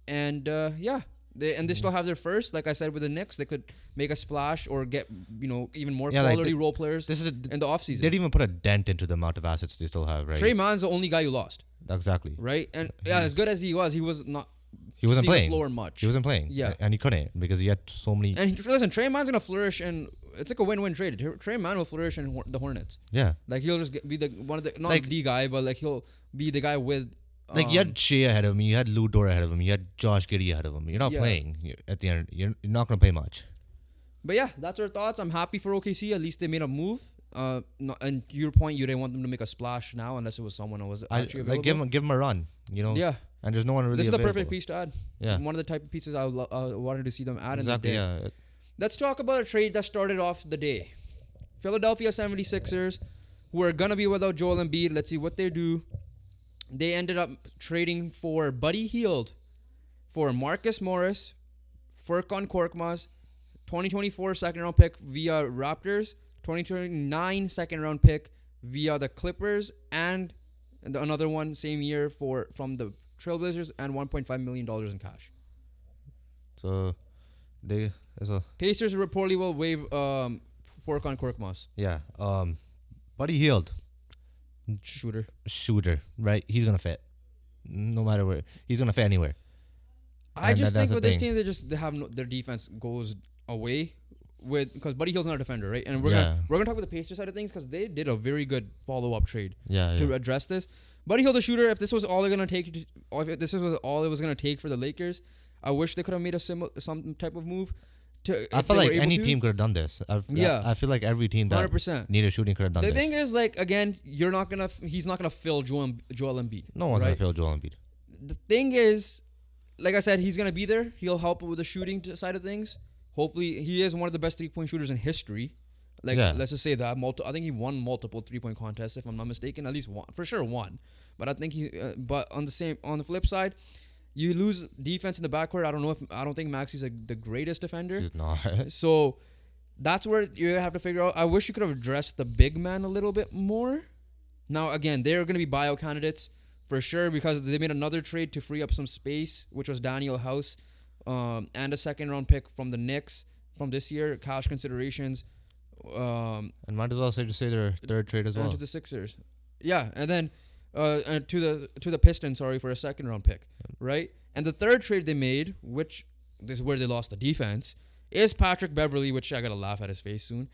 And, yeah. They still have their first. Like I said, with the Knicks, they could make a splash or get, even more quality role players in the offseason. They didn't even put a dent into the amount of assets they still have, right? Trey Mann's the only guy you lost. Exactly. Right? And, yeah, as good as he was not... He wasn't playing. The floor much. He wasn't playing. Yeah. And he couldn't because he had so many... And listen, Trey Mann's going to flourish, and it's like a win-win trade. Trey Mann will flourish in the Hornets. Yeah. Like, he'll just be not the guy, but, like, he'll be the guy with... Like, you had Shea ahead of him, you had Lou Dort ahead of him, you had Josh Giddey ahead of him. You're not playing at the end. You're not going to play much. But yeah, that's our thoughts. I'm happy for OKC. At least they made a move. No, and to your point, you didn't want them to make a splash now unless it was someone who was actually available. Like give him a run, you know. Yeah. And there's no one really. This is the available. perfect piece to add. Yeah. One of the type of pieces I wanted to see them add Exactly. in the day. Yeah. Let's talk about a trade that started off the day. Philadelphia 76ers, who are going to be without Joel Embiid. Let's see what they do. They ended up trading for Buddy Hield, for Marcus Morris, Furkan Korkmaz, 2024 second round pick via Raptors, 2029 second round pick via the Clippers, and another one same year from the Trailblazers, and $1.5 million in cash. So Pacers reportedly will waive Furkan Korkmaz. Yeah. Buddy Hield. Shooter, right? He's gonna fit. No matter where. He's gonna fit anywhere. I just think with this team, they have their defense goes away because Buddy Hield's not a defender, right? And we're gonna talk about the Pacers side of things because they did a very good follow-up trade to address this. Buddy Hield's a shooter. If this was all they're gonna take, if this was all it was gonna take for the Lakers, I wish they could have made some type of move. I feel like any team could have done this. I feel like every team that 100% needed shooting could have done this. The thing is, like, again, he's not gonna fill Joel Embiid. No one's gonna fill Joel Embiid. The thing is, like I said, he's gonna be there. He'll help with the shooting side of things. Hopefully, he is one of the best 3-point shooters in history. Like, let's just say that. I think he won multiple 3-point contests, if I'm not mistaken. At least one, for sure one. But I think but on the flip side, you lose defense in the backcourt. I don't think Maxi's the greatest defender. He's not. So that's where you have to figure out. I wish you could have addressed the big man a little bit more. Now, again, they're going to be buyout candidates for sure because they made another trade to free up some space, which was Daniel House and a second-round pick from the Knicks from this year, cash considerations. And might as well just say their third trade as well. And to the Sixers. Yeah, and then and to the Pistons, for a second-round pick, right? And the third trade they made, which this is where they lost the defense, is Patrick Beverley, which I got to laugh at his face soon.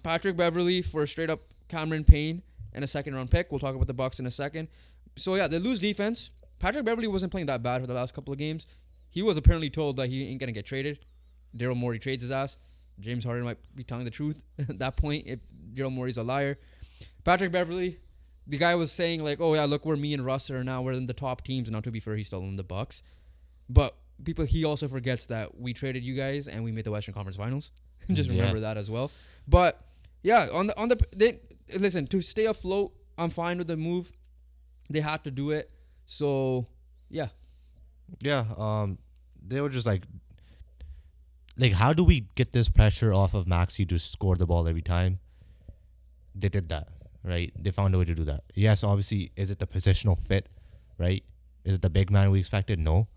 Patrick Beverley for straight-up Cameron Payne and a second-round pick. We'll talk about the Bucks in a second. So, yeah, they lose defense. Patrick Beverley wasn't playing that bad for the last couple of games. He was apparently told that he ain't going to get traded. Daryl Morey trades his ass. James Harden might be telling the truth at that point if Daryl Morey's a liar. Patrick Beverley, the guy was saying, like, oh, yeah, look where me and Russ are now. We're in the top teams. Now, to be fair, he's still in the Bucks. But he also forgets that we traded you guys and we made the Western Conference Finals. Just remember that as well. But, yeah, listen, to stay afloat, I'm fine with the move. They had to do it. So, yeah. Yeah, they were just like, how do we get this pressure off of Maxey to score the ball every time? They did that, right? They found a way to do that. Yes, obviously, is it the positional fit, right? Is it the big man we expected? No.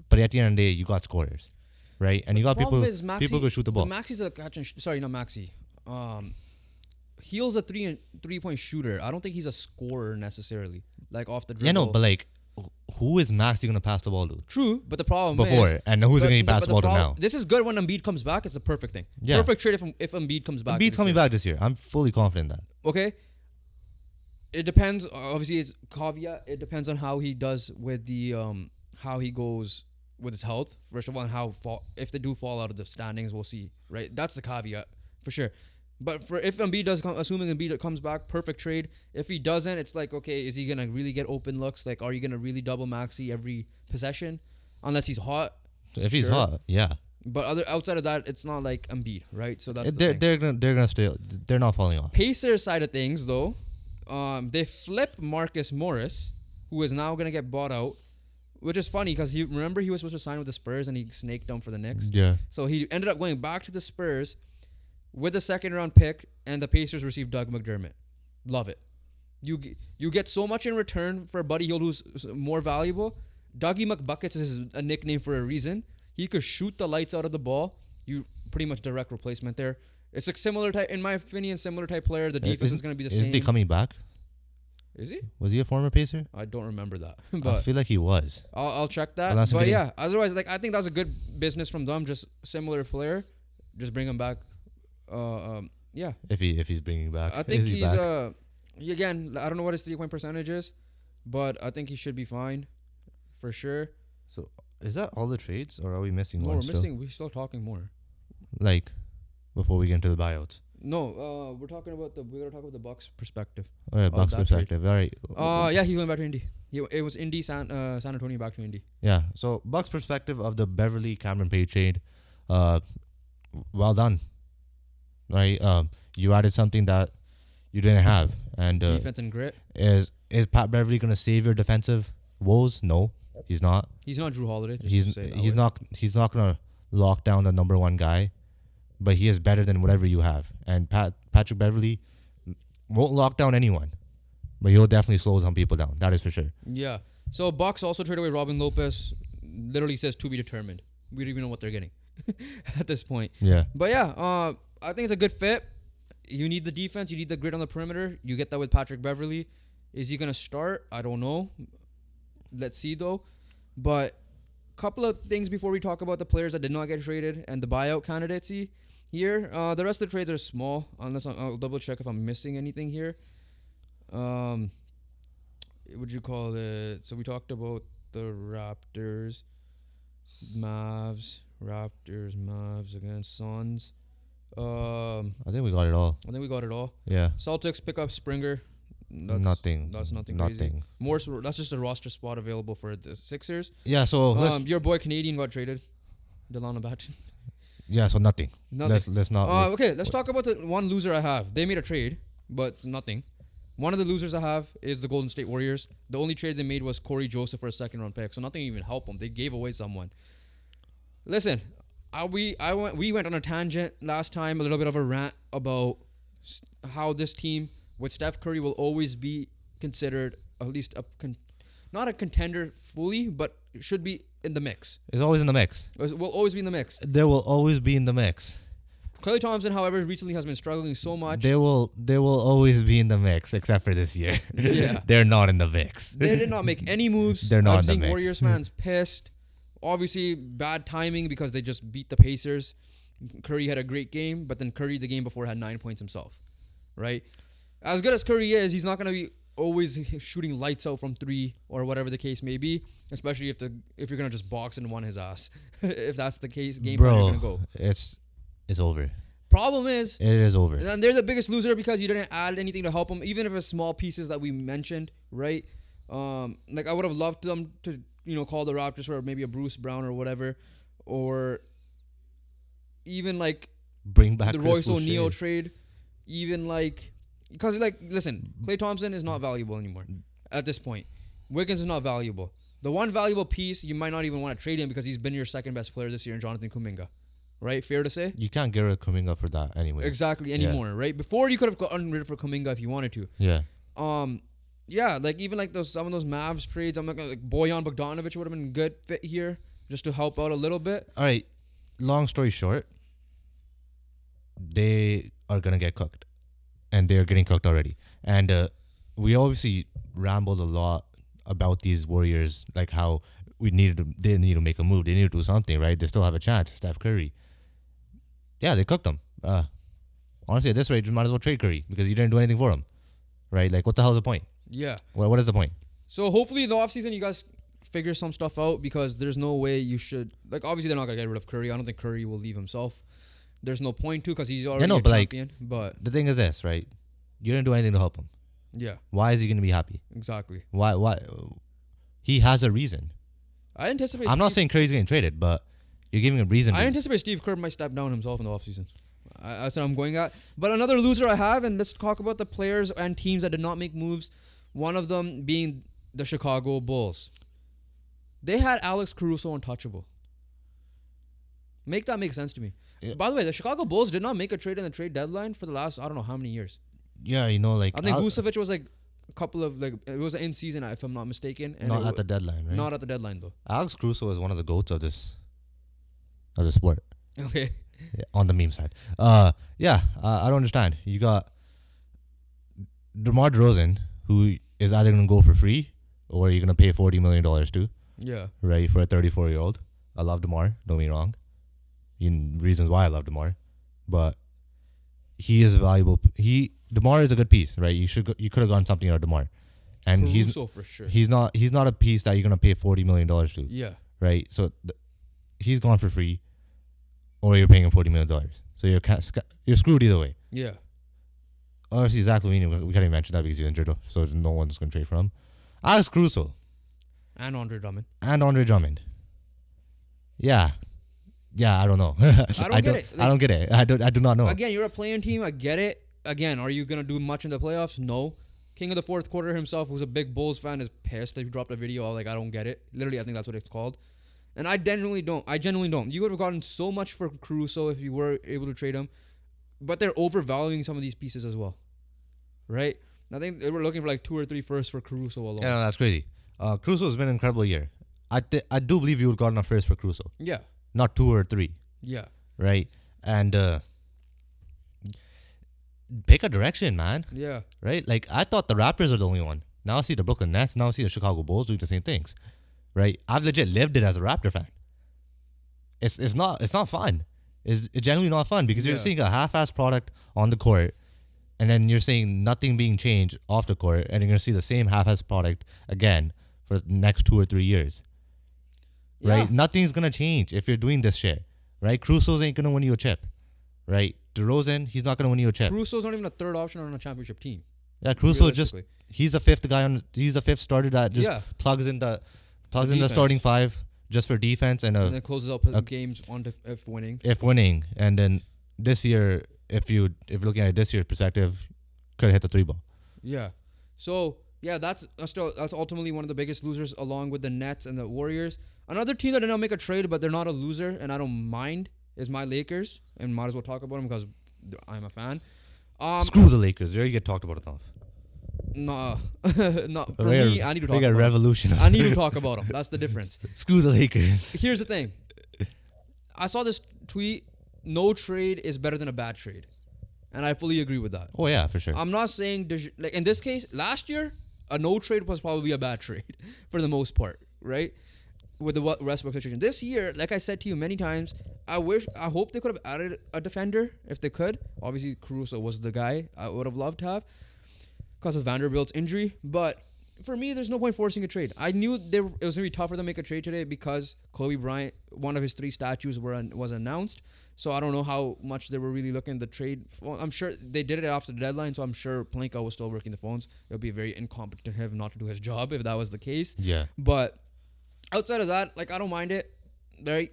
But at the end of the day, you got scorers, right? And you got people who shoot the ball. Maxey's a catch and sorry, not Maxey. Heel's a 3-point shooter. I don't think he's a scorer necessarily, like off the dribble. Yeah, no, but like, who is Maxey going to pass the ball to? True, but the problem is... and who's going to pass the ball to now? This is good when Embiid comes back. It's a perfect thing. Yeah. Perfect trade if Embiid comes back. Embiid's coming back this year. I'm fully confident in that. Okay. It depends. Obviously, it's caveat. It depends on how he does with the... how he goes with his health. First of all, and if they do fall out of the standings, we'll see. Right? That's the caveat, for sure. But if Embiid does come, assuming Embiid comes back, perfect trade. If he doesn't, it's like, okay, is he going to really get open looks? Like, are you going to really double Maxey every possession? Unless he's hot. If he's hot, yeah. But outside of that, it's not like Embiid, right? So that's they're gonna stay. They're not falling off. Pacers side of things, though, they flip Marcus Morris, who is now going to get bought out, which is funny because he was supposed to sign with the Spurs and he snaked them for the Knicks. Yeah. So he ended up going back to the Spurs with a second-round pick, and the Pacers received Doug McDermott. Love it. You get so much in return for Buddy Hield, who's more valuable. Dougie McBuckets is a nickname for a reason. He could shoot the lights out of the ball. You pretty much direct replacement there. It's a similar type, in my opinion, similar type player. The defense is going to be the same. Is he coming back? Is he? Was he a former Pacer? I don't remember that. But I feel like he was. I'll check that. But yeah, otherwise, like I think that was a good business from them. Just similar player. Just bring him back. Yeah. If he's bringing back, I think he's again. I don't know what his 3-point percentage is, but I think he should be fine, for sure. So is that all the trades, or are we missing No, one? We're still talking more. Like, before we get into the buyouts. No, we gotta talk about the Bucks perspective. All right, Bucks that perspective. All right. Yeah, he went back to Indy. It was Indy, San Antonio back to Indy. Yeah. So Bucks perspective of the Beverly Cameron Page trade, well done. Right. You added something that you didn't have, and Defense and grit. is Pat Beverly gonna save your defensive woes? No, he's not. He's not Drew Holiday. He's not gonna lock down the number one guy, but he is better than whatever you have. And Patrick Beverly won't lock down anyone, but he'll definitely slow some people down. That is for sure. Yeah. So Bucks also traded away Robin Lopez. Literally says to be determined. We don't even know what they're getting at this point. Yeah. But yeah, I think it's a good fit. You need the defense. You need the grit on the perimeter. You get that with Patrick Beverly. Is he gonna start? I don't know. Let's see though. But couple of things before we talk about the players that did not get traded and the buyout candidacy here. The rest of the trades are small, unless I'll double check if I'm missing anything here. What would you call it? So we talked about the Raptors, Mavs against Suns. I think we got it all. I think we got it all. Yeah. Celtics pick up Springer. Nothing. That's nothing crazy. That's just a roster spot available for the Sixers. Yeah. So your boy Canadian got traded, Delano Batchin. yeah. So nothing. Let's not. Okay. Let's talk about the one loser I have. They made a trade, but nothing. One of the losers I have is the Golden State Warriors. The only trade they made was Corey Joseph for a second-round pick, so nothing even helped them. They gave away someone. Listen, we went on a tangent last time, a little bit of a rant about how this team with Steph Curry will always be considered at least not a contender fully, but should be in the mix. It's always in the mix. Will always be in the mix. There will always be in the mix. Klay Thompson, however, recently has been struggling so much. They will always be in the mix, except for this year. Yeah. They're not in the mix. They did not make any moves. They're not I'm in the seeing mix. Warriors fans pissed. Obviously, bad timing because they just beat the Pacers. Curry had a great game, but then Curry the game before had 9 points himself. Right? As good as Curry is, he's not going to be always shooting lights out from three or whatever the case may be, especially if you're going to just box and one his ass. If that's the case, game plan you're going to go. It's over. Problem is, it is over. And they're the biggest loser because you didn't add anything to help them, even if it's small pieces that we mentioned, right? Like I would have loved them to, call the Raptors for maybe a Bruce Brown or whatever, or even like bring back the Royce O'Neal trade, even like because listen, Klay Thompson is not valuable anymore at this point. Wiggins is not valuable. The one valuable piece you might not even want to trade him because he's been your second best player this year in Jonathan Kuminga. Right? Fair to say? You can't get rid of Kuminga for that anyway. Exactly, anymore, right? Before you could have gotten rid of Kuminga if you wanted to. Yeah. Yeah, like even like some of those Mavs trades, I'm like Bojan Bogdanovic would have been a good fit here just to help out a little bit. All right. Long story short, they are gonna get cooked, and they're getting cooked already. And we obviously rambled a lot about these Warriors, like how they need to make a move. They need to do something, right? They still have a chance. Steph Curry. Yeah, they cooked him. Honestly, at this rate, you might as well trade Curry because you didn't do anything for him, right? Like, what the hell is the point? Yeah. What is the point? So hopefully in the offseason you guys figure some stuff out because there's no way you should. Like, obviously they're not going to get rid of Curry. I don't think Curry will leave himself. There's no point to because he's already a champion. But the thing is this, right? You didn't do anything to help him. Yeah. Why is he going to be happy? Exactly. Why? He has a reason. I'm not saying Curry's getting traded, but you're giving a reason. I anticipate Steve Kerr might step down himself in the offseason. That's what I'm going at. But another loser I have, and let's talk about the players and teams that did not make moves. One of them being the Chicago Bulls. They had Alex Caruso untouchable. Make that make sense to me. Yeah. By the way, the Chicago Bulls did not make a trade in the trade deadline for the last, I don't know how many years. Yeah, I think Vucevic was like a couple of, it was in season, if I'm not mistaken. And not at the deadline, right? Not at the deadline, though. Alex Caruso is one of the GOATs of this sport. Okay. Yeah, on the meme side. I don't understand. You got DeMar DeRozan, who is either going to go for free or you're going to pay $40 million to. Yeah. Right, for a 34-year-old. I love DeMar, don't get me wrong. Reasons why I love DeMar. But he is valuable. DeMar is a good piece, right? You could have gone something out of DeMar. And Caruso for sure. He's not a piece that you're going to pay $40 million to. Yeah. Right? So he's gone for free. or you're paying him $40 million. So you're screwed either way. Yeah. Obviously, Zach LaVine, we can't even mention that because he's injured, so no one's going to trade for him. Alex Caruso. And Andre Drummond. Yeah, I don't know. I don't get it. I don't get it. I do not know. Again, you're a playing team. I get it. Again, are you gonna do much in the playoffs? No. King of the fourth quarter himself, who's a big Bulls fan, is pissed that he dropped a video. Like, I don't get it. Literally, I think that's what it's called. And I genuinely don't. You would have gotten so much for Caruso if you were able to trade him. But they're overvaluing some of these pieces as well. Right? I think they were looking for like 2 or 3 firsts for Caruso alone. Yeah, no, that's crazy. Caruso has been an incredible year. I do believe you would have gotten a first for Caruso. Yeah. Not 2 or 3. Yeah. Right? And pick a direction, man. Yeah. Right? Like, I thought the Raptors are the only one. Now I see the Brooklyn Nets. Now I see the Chicago Bulls doing the same things. Right? I've legit lived it as a Raptor fan. It's not fun. It's genuinely not fun because you're seeing a half-assed product on the court, and then you're seeing nothing being changed off the court, and you're going to see the same half-assed product again for the next 2 or 3 years. Right? Nothing's going to change if you're doing this shit. Right? Caruso's ain't going to win you a chip. Right? DeRozan, he's not going to win you a chip. Caruso's not even a third option on a championship team. Yeah, Caruso he's the fifth guy he's the fifth starter that just plugs in the starting 5 just for defense and then closes out games on if winning. If winning, and then this year, if you're looking at it this year's perspective, could have hit the 3 ball. Yeah. So that's ultimately one of the biggest losers, along with the Nets and the Warriors. Another team that did not make a trade, but they're not a loser, and I don't mind, is my Lakers, and might as well talk about them because I'm a fan. Screw the Lakers. They already get talked about enough. Nah, not for me. I need to talk about revolution. I need to talk about them. That's the difference. Screw the Lakers. Here's the thing. I saw this tweet. No trade is better than a bad trade, and I fully agree with that. Oh yeah, for sure. I'm not saying like in this case, last year a no trade was probably a bad trade for the most part, right? With the Westbrook situation. This year, like I said to you many times, I hope they could have added a defender if they could. Obviously, Caruso was the guy I would have loved to have because of Vanderbilt's injury. But for me, there's no point forcing a trade. I knew it was going to be tough for them to make a trade today because Kobe Bryant, one of his 3 statues was announced. So I don't know how much they were really looking at the trade. I'm sure they did it after the deadline, so I'm sure Plinko was still working the phones. It would be very incompetent of him not to do his job if that was the case. Yeah. But outside of that, like, I don't mind it. They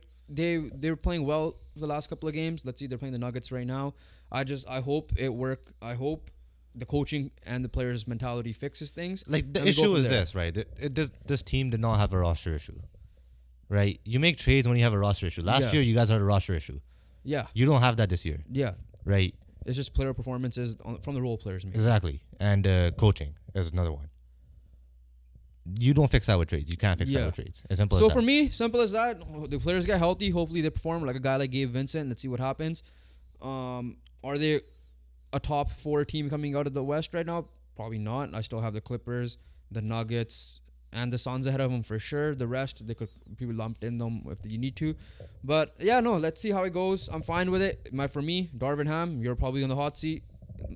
were playing well for the last couple of games. Let's see, they're playing the Nuggets right now. I hope it worked. I hope the coaching and the players' mentality fixes things. Like, the issue is this, right? This team did not have a roster issue, right? You make trades when you have a roster issue. Last year, you guys had a roster issue. Yeah. You don't have that this year. Yeah. Right? It's just player performances from the role players. Maybe. Exactly. And coaching is another one. You don't fix that with trades. You can't fix that with trades. As simple as that. So for me, simple as that. The players get healthy. Hopefully they perform like a guy like Gabe Vincent. Let's see what happens. Are they a top 4 team coming out of the West right now? Probably not. I still have the Clippers, the Nuggets, and the Suns ahead of them for sure. The rest, they could people lumped in them if you need to. But yeah, no, let's see how it goes. I'm fine with it. For me, Darvin Ham, you're probably on the hot seat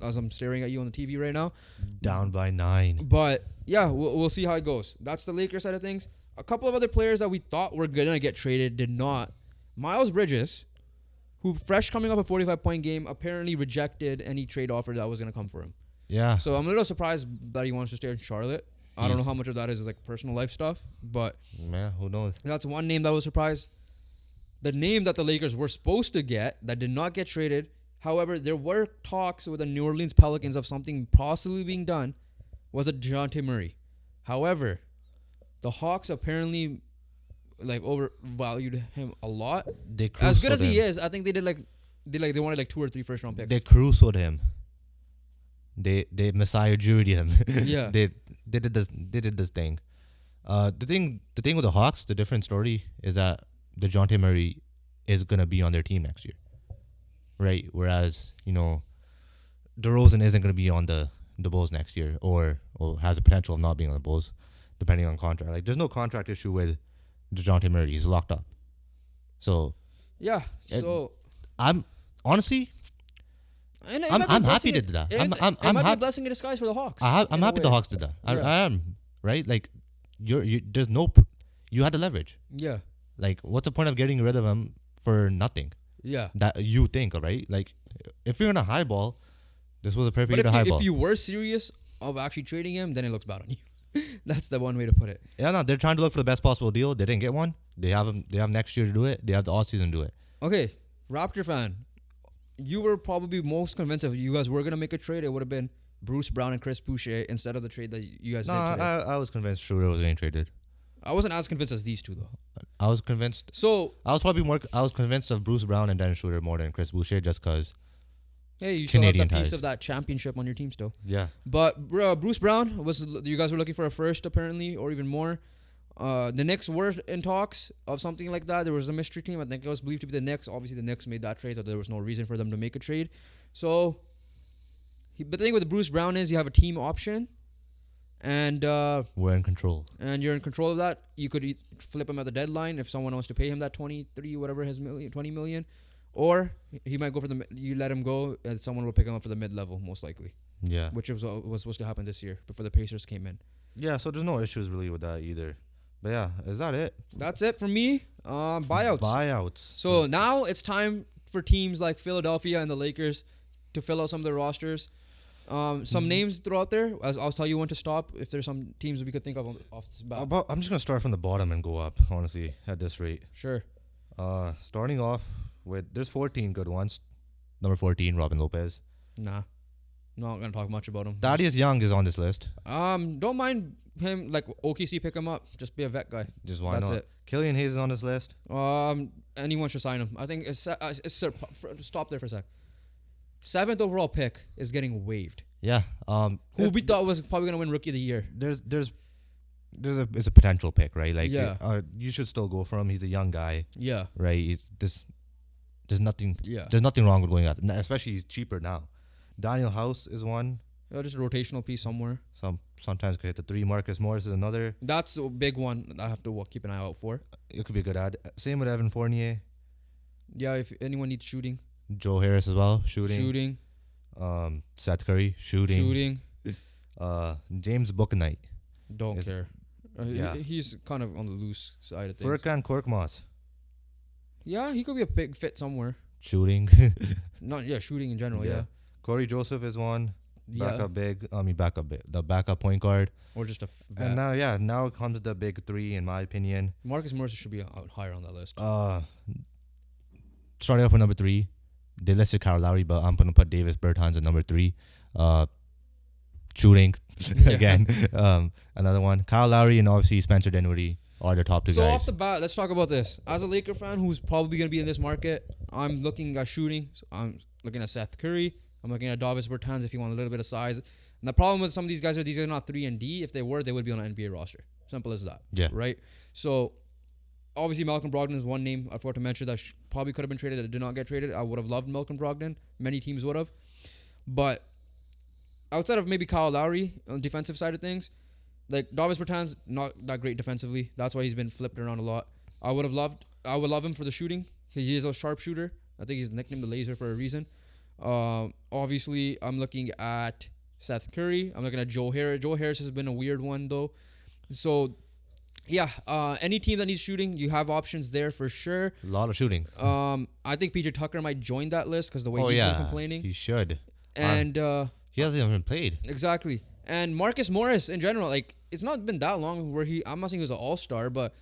as I'm staring at you on the TV right now. Down by 9. But yeah, we'll see how it goes. That's the Lakers side of things. A couple of other players that we thought were going to get traded did not. Miles Bridges, who fresh coming off a 45-point game, apparently rejected any trade offer that was going to come for him. Yeah. So I'm a little surprised that he wants to stay in Charlotte. I don't know how much of that is like personal life stuff, but yeah, who knows? That's one name that was surprised. The name that the Lakers were supposed to get that did not get traded. However, there were talks with the New Orleans Pelicans of something possibly being done. Was it DeJounte Murray? However, the Hawks apparently like overvalued him a lot. As good as he is, I think they wanted like 2 or 3 first round picks. They crusoed him. They Messiah Jury'd him. Yeah. they did this thing. The thing with the Hawks, the different story is that DeJounte Murray is gonna be on their team next year. Right? Whereas, DeRozan isn't gonna be on the Bulls next year or has the potential of not being on the Bulls, depending on contract. Like, there's no contract issue with DeJounte Murray. He's locked up. So yeah. So I'm honestly I'm happy to do that. I'm happy. A blessing in disguise for the Hawks. I'm happy the Hawks did that. I am, right? Like, you had the leverage. Yeah. Like, what's the point of getting rid of him for nothing? Yeah. That you think, right? Like, if you're in a high ball, this was a perfect But year to high ball. if you were serious of actually trading him, then it looks bad on you. That's the one way to put it. Yeah, no, they're trying to look for the best possible deal. They didn't get one. They have him. They have next year to do it. They have the off season to do it. Okay, Raptor fan, you were probably most convinced if you guys were gonna make a trade, it would have been Bruce Brown and Chris Boucher instead of the trade that you guys No, did today. I was convinced Schroeder was getting traded. I wasn't as convinced as these two though. I was convinced. So I was convinced of Bruce Brown and Dennis Schroeder more than Chris Boucher, just because. hey, you still Canadian have the piece ties. of that championship on your team still. Yeah. But Bruce Brown was you guys were looking for a first apparently, or even more. The Knicks were in talks of something like that. There was a mystery team. I think it was believed to be the Knicks. Obviously, the Knicks made that trade, so there was no reason for them to make a trade. So, but the thing with Bruce Brown is you have a team option, and We're in control. you're in control of that. You could flip him at the deadline if someone wants to pay him that 23 whatever his 20 million, or he might go for you let him go and someone will pick him up for the mid level most likely, Yeah. which was supposed to happen this year before the Pacers came in. Yeah, so there's no issues really with that either. But yeah, is that it? That's it for me. Buyouts. Buyouts. So now it's time for teams like Philadelphia and the Lakers to fill out some of their rosters. Some names throughout there. I'll tell you when to stop if there's some teams we could think of off the bat. I'm just gonna start from the bottom and go up. Honestly, at this rate. Sure. Starting off with there's 14 good ones. Number 14, Robin Lopez. Nah. Not gonna talk much about him. Thaddeus Young is on this list. Don't mind him. Like OKC, pick him up. Just be a vet guy. Just why That's not? it. Killian Hayes is on this list. Anyone should sign him. I think stop there for a sec. 7th overall pick is getting waived. Yeah. Who we thought was probably gonna win Rookie of the Year. It's a potential pick, right? Like, Yeah. You should still go for him. He's a young guy, Yeah. right? There's nothing. Yeah. There's nothing wrong with going out, especially he's cheaper now. Daniel House is one. Just a rotational piece somewhere. Sometimes could hit the 3. Marcus Morris is another. That's a big one I have to keep an eye out for. It could be a good ad. Same with Evan Fournier. Yeah, if anyone needs shooting. Joe Harris as well, shooting. Seth Curry, shooting. James Bouknight. Don't care. yeah. He's kind of on the loose side of things. Furkan Korkmaz, Yeah, he could be a big fit somewhere. shooting. Shooting in general, yeah. Corey Joseph is one. Yeah. The backup point guard. Or just a vet. And now it comes the big 3 in my opinion. Marcus Morris should be out higher on that list. Starting off with number 3, they listed Kyle Lowry, but I'm gonna put Davis Bertans at number 3. Shooting again. Another one. Kyle Lowry and obviously Spencer Dinwiddie are the top 2 So guys. off the bat, let's talk about this. As a Laker fan who's probably going to be in this market, I'm looking at shooting. So I'm looking at Seth Curry. I'm looking at Davis Bertans if you want a little bit of size. And the problem with some of these guys are these are not 3 and D. If they were, they would be on an NBA roster. Simple as that. Yeah. Right? So obviously Malcolm Brogdon is one name I forgot to mention that probably could have been traded that did not get traded. I would have loved Malcolm Brogdon. Many teams would have. But outside of maybe Kyle Lowry on the defensive side of things, like Davis Bertans, not that great defensively. That's why he's been flipped around a lot. I would love him for the shooting. He is a sharp shooter. I think he's nicknamed the Laser for a reason. Obviously, I'm looking at Seth Curry. I'm looking at Joe Harris. Joe Harris has been a weird one though. So, yeah, any team that needs shooting, you have options there for sure. A lot of shooting. I think PJ Tucker might join that list because the way he's been complaining. He should. And he hasn't even played. Exactly. And Marcus Morris in general, like it's not been that long where I'm not saying he was an all-star, but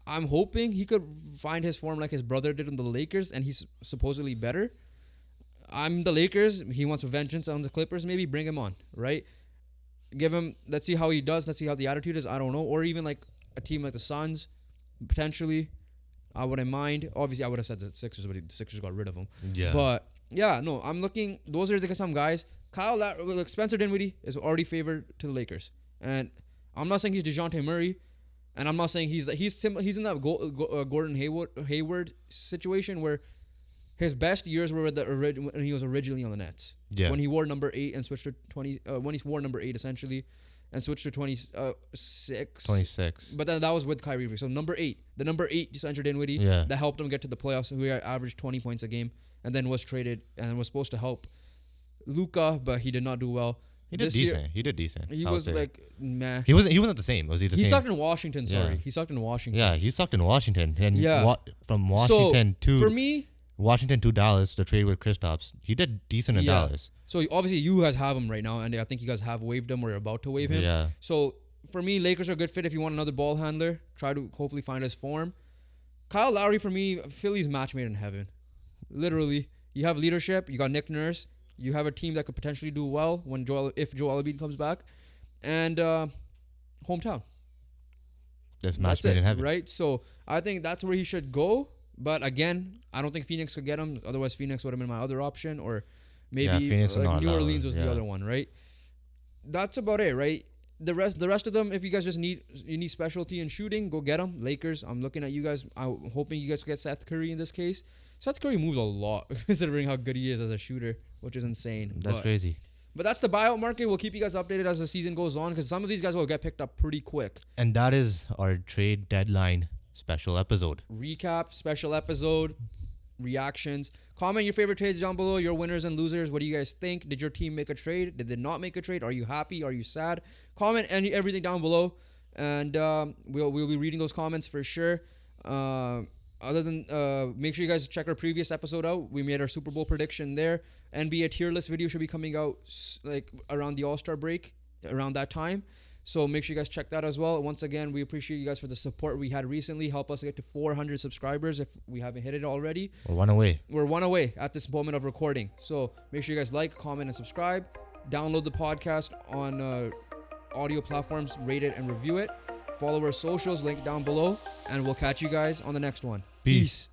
I'm hoping he could find his form like his brother did in the Lakers, and he's supposedly better. I'm the Lakers. He wants vengeance on the Clippers. Maybe bring him on, right? Give him. Let's see how he does. Let's see how the attitude is. I don't know. Or even like a team like the Suns, potentially. I wouldn't mind. Obviously, I would have said the Sixers, but the Sixers got rid of him. Yeah. But yeah, no, I'm looking. Those are some guys. Spencer Dinwiddie is already favored to the Lakers, and I'm not saying he's DeJounte Murray, and I'm not saying he's in that Gordon Hayward situation where his best years were when he was originally on the Nets. Yeah. When he wore number 8 and switched to 20. When he wore number 8 essentially, and switched to 26. 26. But then that was with Kyrie Irving. So number 8, the number 8 Spencer Dinwiddie, that helped him get to the playoffs. Who averaged 20 points a game, and then was traded and was supposed to help Luka, but he did not do well. He did decent. He was like meh. He wasn't the same. Was he the same? He sucked in Washington. Sorry, Yeah. he sucked in Washington. Yeah, he sucked in Washington. And Yeah. from Washington so, to for me, Washington to Dallas, the trade with Kristaps, he did decent in Dallas. So obviously you guys have him right now, and I think you guys have waived him or you're about to waive him. Yeah. So for me, Lakers are a good fit if you want another ball handler. Try to hopefully find his form. Kyle Lowry, for me, Philly's match made in heaven. Literally. You have leadership. You got Nick Nurse. You have a team that could potentially do well if Joel Embiid comes back. And hometown. That's match made in heaven. Right? So I think that's where he should go. But again, I don't think Phoenix could get him. Otherwise, Phoenix would have been my other option. Or maybe New Orleans was the other one, right? That's about it, right? The rest of them, if you guys just need specialty in shooting, go get them. Lakers, I'm looking at you guys. I'm hoping you guys get Seth Curry in this case. Seth Curry moves a lot considering how good he is as a shooter, which is insane. That's crazy. But that's the buyout market. We'll keep you guys updated as the season goes on because some of these guys will get picked up pretty quick. And that is our trade deadline special episode. Recap, special episode, reactions. Comment your favorite trades down below, your winners and losers. What do you guys think? Did your team make a trade? Did they not make a trade? Are you happy? Are you sad? Comment everything down below. And we'll be reading those comments for sure. Other than make sure you guys check our previous episode out. We made our Super Bowl prediction there. NBA tier list video should be coming out like around the All-Star break, around that time. So make sure you guys check that as well. Once again, we appreciate you guys for the support we had recently. Help us get to 400 subscribers if we haven't hit it already. We're one away. We're one away at this moment of recording. So make sure you guys like, comment, and subscribe. Download the podcast on audio platforms, rate it, and review it. Follow our socials, link down below. And we'll catch you guys on the next one. Peace.